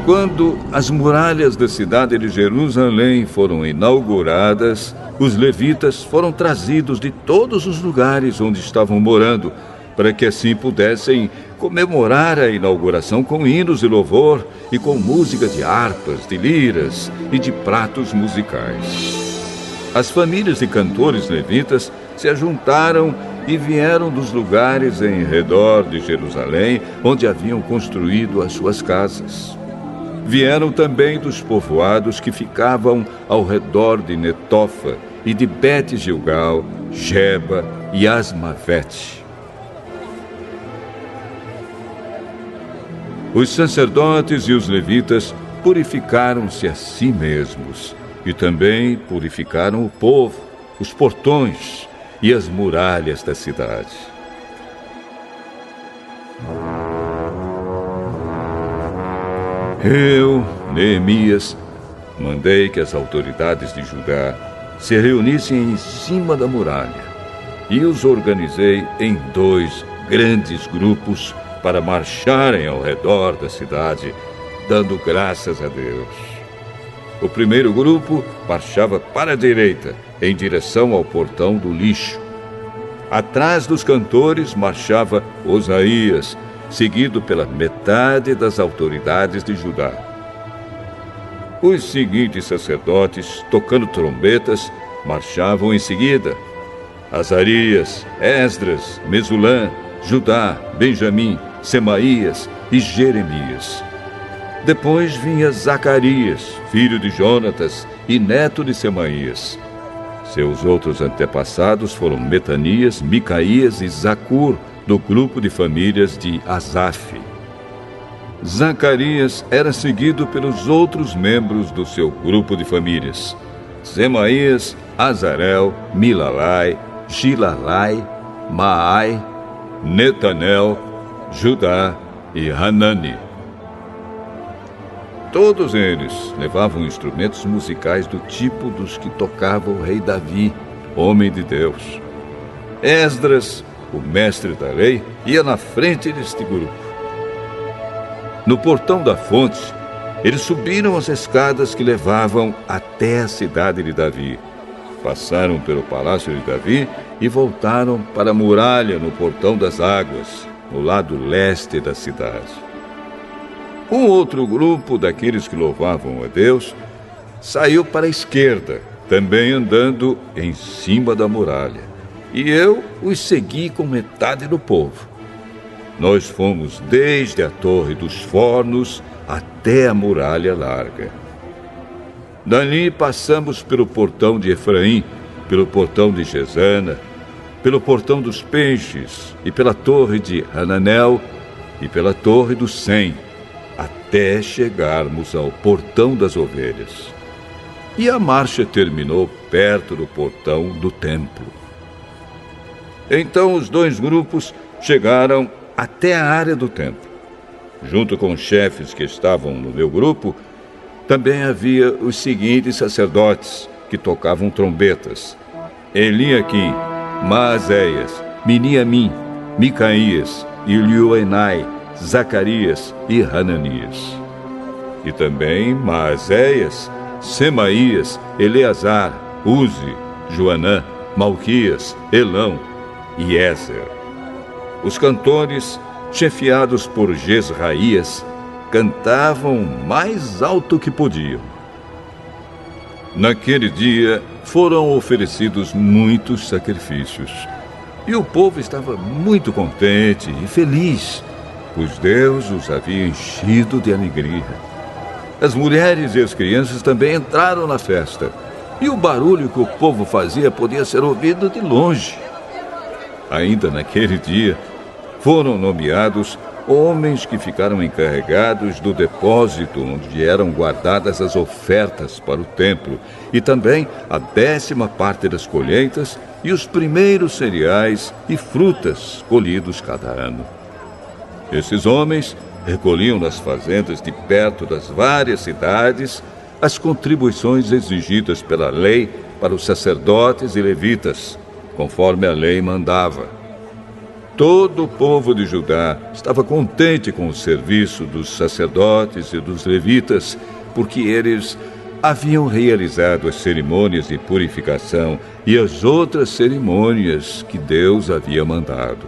Speaker 1: Quando as muralhas da cidade de Jerusalém foram inauguradas, os levitas foram trazidos de todos os lugares onde estavam morando, para que assim pudessem comemorar a inauguração com hinos de louvor e com música de harpas, de liras e de pratos musicais. As famílias de cantores levitas se ajuntaram e vieram dos lugares em redor de Jerusalém, onde haviam construído as suas casas. Vieram também dos povoados que ficavam ao redor de Netofa e de Bet-Gilgal, Geba e Asmavete. Os sacerdotes e os levitas purificaram-se a si mesmos e também purificaram o povo, os portões e as muralhas da cidade. Eu, Neemias, mandei que as autoridades de Judá se reunissem em cima da muralha e os organizei em 2 grandes grupos para marcharem ao redor da cidade, dando graças a Deus. O primeiro grupo marchava para a direita, em direção ao portão do lixo. Atrás dos cantores marchava Osaías, seguido pela metade das autoridades de Judá. Os seguintes sacerdotes, tocando trombetas, marchavam em seguida: Azarias, Esdras, Mesulã, Judá, Benjamim, Semaías e Jeremias. Depois vinha Zacarias, filho de Jonatas e neto de Semaías. Seus outros antepassados foram Metanias, Micaías e Zacur, do grupo de famílias de Asaf. Zacarias era seguido pelos outros membros do seu grupo de famílias: Semaías, Azarel, Milalai, Gilalai, Maai, Netanel, Judá e Hanani. Todos eles levavam instrumentos musicais do tipo dos que tocava o rei Davi, homem de Deus. Esdras, o mestre da lei, ia na frente deste grupo. No portão da fonte, eles subiram as escadas que levavam até a cidade de Davi. Passaram pelo palácio de Davi e voltaram para a muralha no portão das águas, no lado leste da cidade. Um outro grupo daqueles que louvavam a Deus saiu para a esquerda, também andando em cima da muralha, e eu os segui com metade do povo. Nós fomos desde a Torre dos Fornos até a Muralha Larga. Dali passamos pelo portão de Efraim, pelo portão de Gesana, pelo portão dos Peixes e pela Torre de Hananel e pela Torre do Sem, até chegarmos ao portão das Ovelhas. E a marcha terminou perto do portão do templo. Então os 2 grupos chegaram até a área do templo. Junto com os chefes que estavam no meu grupo, também havia os seguintes sacerdotes que tocavam trombetas: Eliaquim, Maazéias, Miniamim, Micaías, Ilioenai, Zacarias e Hananias. E também Maazéias, Semaías, Eleazar, Uzi, Joanã, Malquias, Elão e Ézer. Os cantores, chefiados por Jezraías, cantavam mais alto que podiam. Naquele dia foram oferecidos muitos sacrifícios, e o povo estava muito contente e feliz, pois Deus os havia enchido de alegria. As mulheres e as crianças também entraram na festa, e o barulho que o povo fazia podia ser ouvido de longe. Ainda naquele dia, foram nomeados homens que ficaram encarregados do depósito onde eram guardadas as ofertas para o templo, e também a 10ª parte das colheitas e os primeiros cereais e frutas colhidos cada ano. Esses homens recolhiam nas fazendas de perto das várias cidades as contribuições exigidas pela lei para os sacerdotes e levitas, conforme a lei mandava. Todo o povo de Judá estava contente com o serviço dos sacerdotes e dos levitas, porque eles haviam realizado as cerimônias de purificação e as outras cerimônias que Deus havia mandado.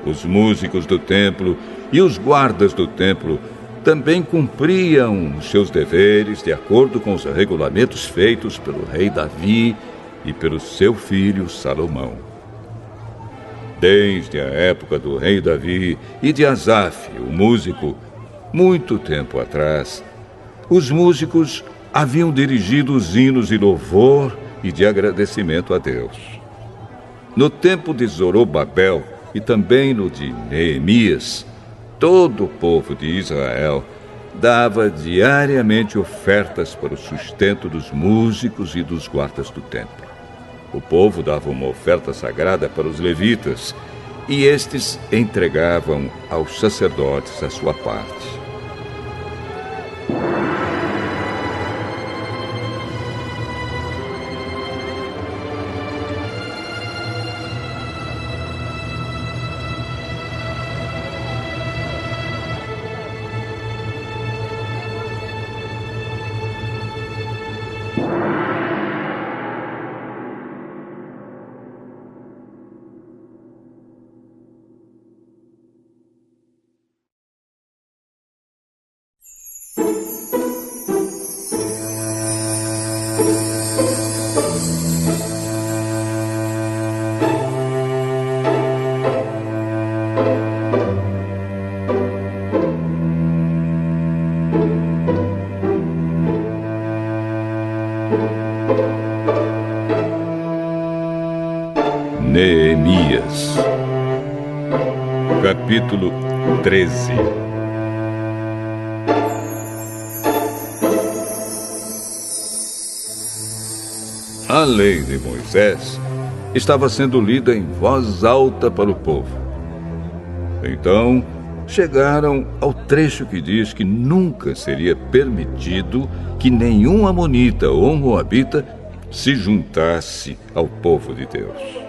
Speaker 1: Os músicos do templo e os guardas do templo também cumpriam os seus deveres de acordo com os regulamentos feitos pelo rei Davi e pelo seu filho Salomão. Desde a época do rei Davi e de Asaf, o músico, muito tempo atrás, os músicos haviam dirigido os hinos de louvor e de agradecimento a Deus. No tempo de Zorobabel e também no de Neemias, todo o povo de Israel dava diariamente ofertas para o sustento dos músicos e dos guardas do templo. O povo dava uma oferta sagrada para os levitas e estes entregavam aos sacerdotes a sua parte. Neemias, capítulo 13. A lei de Moisés estava sendo lida em voz alta para o povo. Então, chegaram ao trecho que diz que nunca seria permitido que nenhum amonita ou moabita se juntasse ao povo de Deus.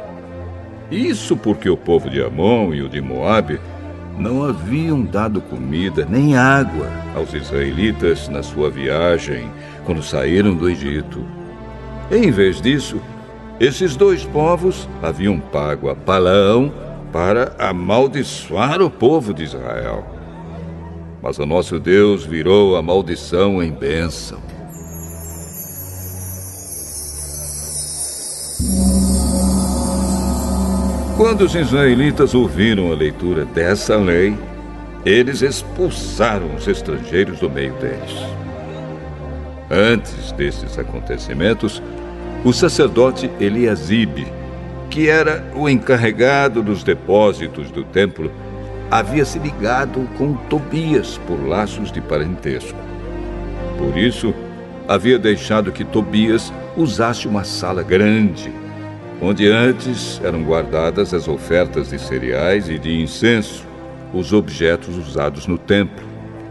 Speaker 1: Isso porque o povo de Amon e o de Moabe não haviam dado comida nem água aos israelitas na sua viagem quando saíram do Egito. Em vez disso, esses dois povos haviam pago a Balaão para amaldiçoar o povo de Israel. Mas o nosso Deus virou a maldição em bênção. Quando os israelitas ouviram a leitura dessa lei, eles expulsaram os estrangeiros do meio deles. Antes desses acontecimentos, o sacerdote Eliasibe, que era o encarregado dos depósitos do templo, havia se ligado com Tobias por laços de parentesco. Por isso, havia deixado que Tobias usasse uma sala grande, onde antes eram guardadas as ofertas de cereais e de incenso, os objetos usados no templo,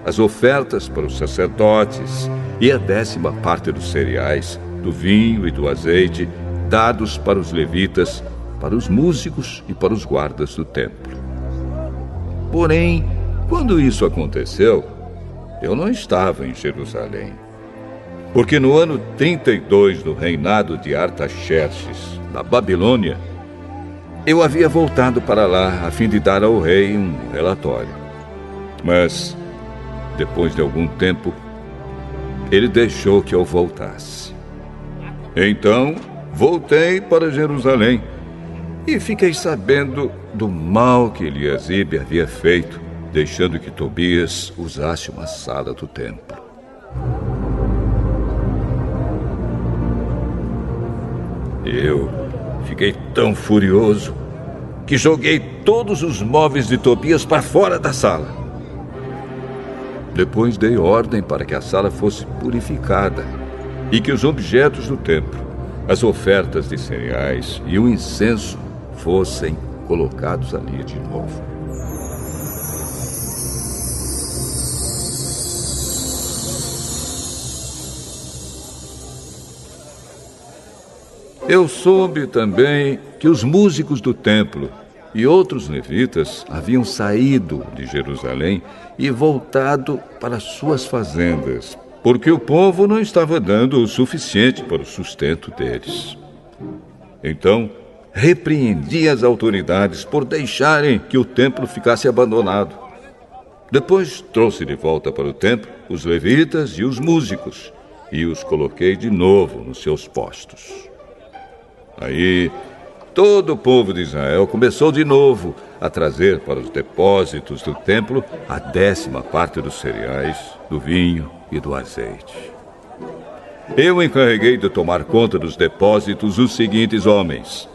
Speaker 1: as ofertas para os sacerdotes e a 10ª dos cereais, do vinho e do azeite, dados para os levitas, para os músicos e para os guardas do templo. Porém, quando isso aconteceu, eu não estava em Jerusalém, porque no ano 32 do reinado de Artaxerxes, da Babilônia, eu havia voltado para lá a fim de dar ao rei um relatório. Mas, depois de algum tempo, ele deixou que eu voltasse. Então, voltei para Jerusalém e fiquei sabendo do mal que Eliasibe havia feito, deixando que Tobias usasse uma sala do templo. Eu fiquei tão furioso que joguei todos os móveis de Tobias para fora da sala. Depois dei ordem para que a sala fosse purificada e que os objetos do templo, as ofertas de cereais e o incenso fossem colocados ali de novo. Eu soube também que os músicos do templo e outros levitas haviam saído de Jerusalém e voltado para suas fazendas, porque o povo não estava dando o suficiente para o sustento deles. Então, repreendi as autoridades por deixarem que o templo ficasse abandonado. Depois trouxe de volta para o templo os levitas e os músicos e os coloquei de novo nos seus postos. Aí, todo o povo de Israel começou de novo a trazer para os depósitos do templo a 10ª parte dos cereais, do vinho e do azeite. Eu encarreguei de tomar conta dos depósitos os seguintes homens: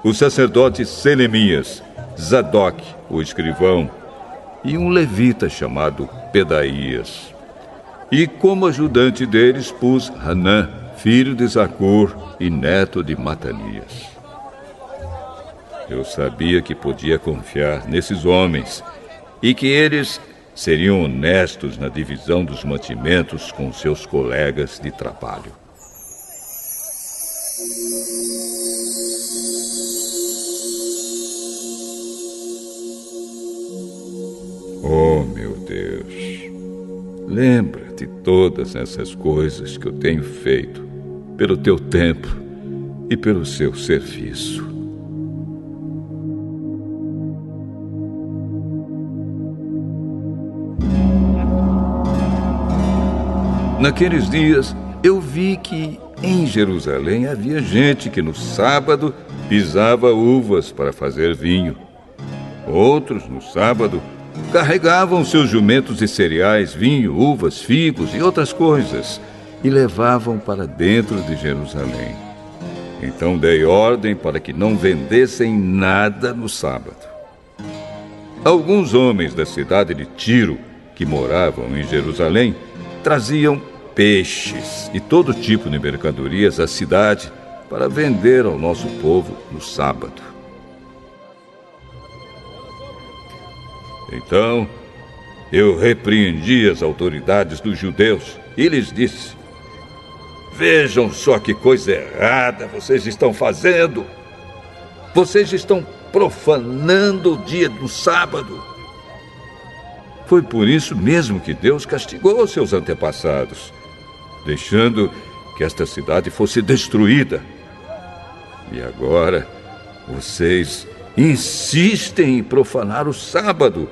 Speaker 1: o sacerdote Selemias, Zadok, o escrivão, e um levita chamado Pedaías. E como ajudante deles pus Hanã, filho de Zacur e neto de Matanias. Eu sabia que podia confiar nesses homens e que eles seriam honestos na divisão dos mantimentos com seus colegas de trabalho. Oh, meu Deus, lembra de todas essas coisas que eu tenho feito pelo teu templo e pelo seu serviço. Naqueles dias, eu vi que em Jerusalém havia gente que no sábado pisava uvas para fazer vinho. Outros, no sábado, carregavam seus jumentos de cereais, vinho, uvas, figos e outras coisas e levavam para dentro de Jerusalém. Então dei ordem para que não vendessem nada no sábado. Alguns homens da cidade de Tiro, que moravam em Jerusalém, traziam peixes e todo tipo de mercadorias à cidade para vender ao nosso povo no sábado. Então, eu repreendi as autoridades dos judeus e lhes disse: vejam só que coisa errada vocês estão fazendo. Vocês estão profanando o dia do sábado. Foi por isso mesmo que Deus castigou seus antepassados, deixando que esta cidade fosse destruída. E agora, vocês insistem em profanar o sábado,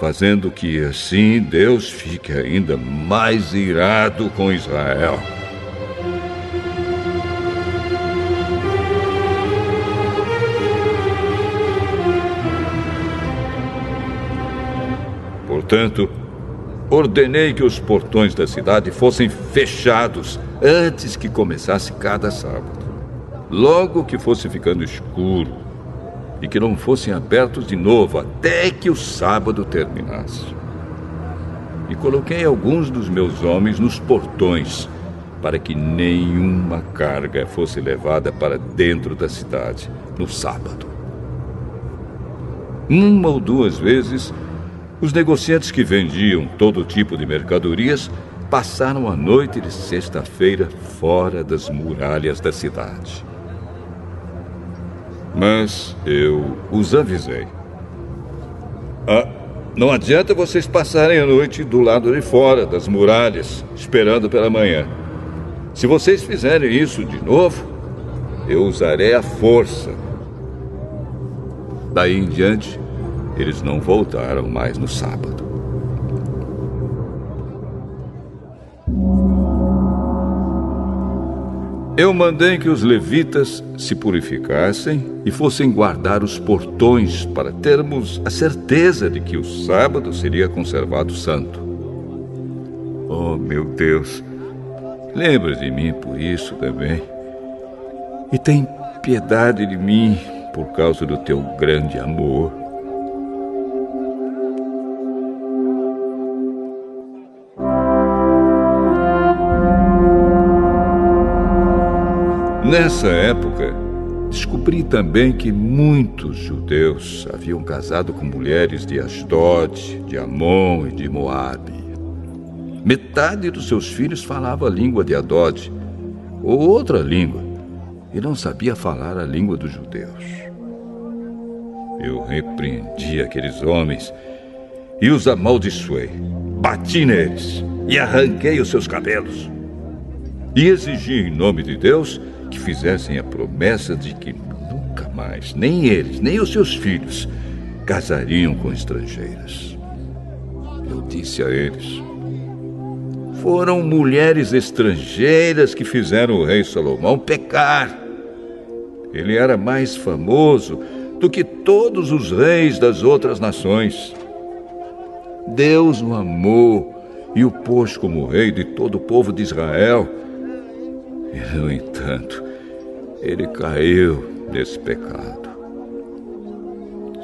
Speaker 1: fazendo que assim Deus fique ainda mais irado com Israel. Portanto, ordenei que os portões da cidade fossem fechados antes que começasse cada sábado, logo que fosse ficando escuro, e que não fossem abertos de novo até que o sábado terminasse. E coloquei alguns dos meus homens nos portões, para que nenhuma carga fosse levada para dentro da cidade no sábado. 1 ou 2 vezes, os negociantes que vendiam todo tipo de mercadorias passaram a noite de sexta-feira fora das muralhas da cidade. Mas eu os avisei: não adianta vocês passarem a noite do lado de fora das muralhas, esperando pela manhã. Se vocês fizerem isso de novo, eu usarei a força. Daí em diante, eles não voltaram mais no sábado. Eu mandei que os levitas se purificassem e fossem guardar os portões para termos a certeza de que o sábado seria conservado santo. Oh, meu Deus, lembra de mim por isso também. E tem piedade de mim por causa do teu grande amor. Nessa época, descobri também que muitos judeus haviam casado com mulheres de Asdod, de Amon e de Moabe. Metade dos seus filhos falava a língua de Adod, ou outra língua, e não sabia falar a língua dos judeus. eu repreendi aqueles homens e os amaldiçoei. Bati neles e arranquei os seus cabelos. E exigi em nome de Deus que fizessem a promessa de que nunca mais, nem eles, nem os seus filhos, casariam com estrangeiras. Eu disse a eles: foram mulheres estrangeiras que fizeram o rei Salomão pecar. Ele era mais famoso do que todos os reis das outras nações. Deus o amou e o pôs como rei de todo o povo de Israel. E, no entanto, ele caiu nesse pecado.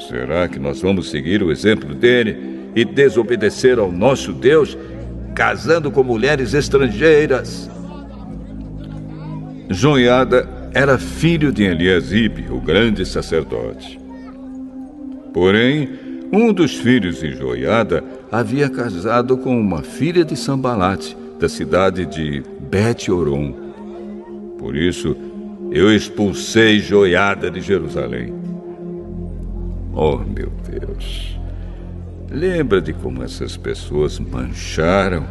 Speaker 1: Será que nós vamos seguir o exemplo dele e desobedecer ao nosso Deus, casando com mulheres estrangeiras? Joiada era filho de Eliasibe, o grande sacerdote. Porém, um dos filhos de Joiada havia casado com uma filha de Sambalate, da cidade de Bet-Horon. Por isso, eu expulsei Joiada de Jerusalém. Oh, meu Deus! Lembra de como essas pessoas mancharam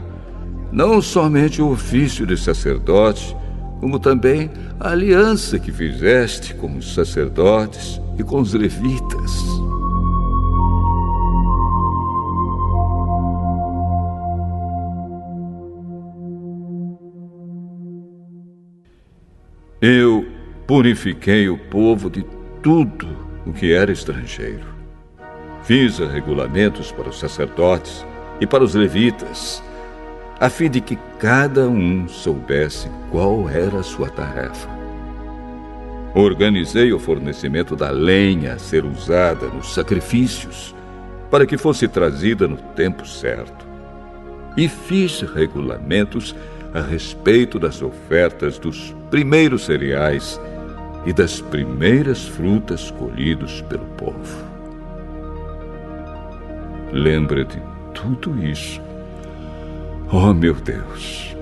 Speaker 1: não somente o ofício de sacerdote, como também a aliança que fizeste com os sacerdotes e com os levitas. Eu purifiquei o povo de tudo o que era estrangeiro. Fiz regulamentos para os sacerdotes e para os levitas, a fim de que cada um soubesse qual era a sua tarefa. Organizei o fornecimento da lenha a ser usada nos sacrifícios, para que fosse trazida no tempo certo. E fiz regulamentos a respeito das ofertas dos primeiros cereais e das primeiras frutas colhidos pelo povo. Lembra de tudo isso, oh meu Deus,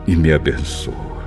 Speaker 1: e me abençoa.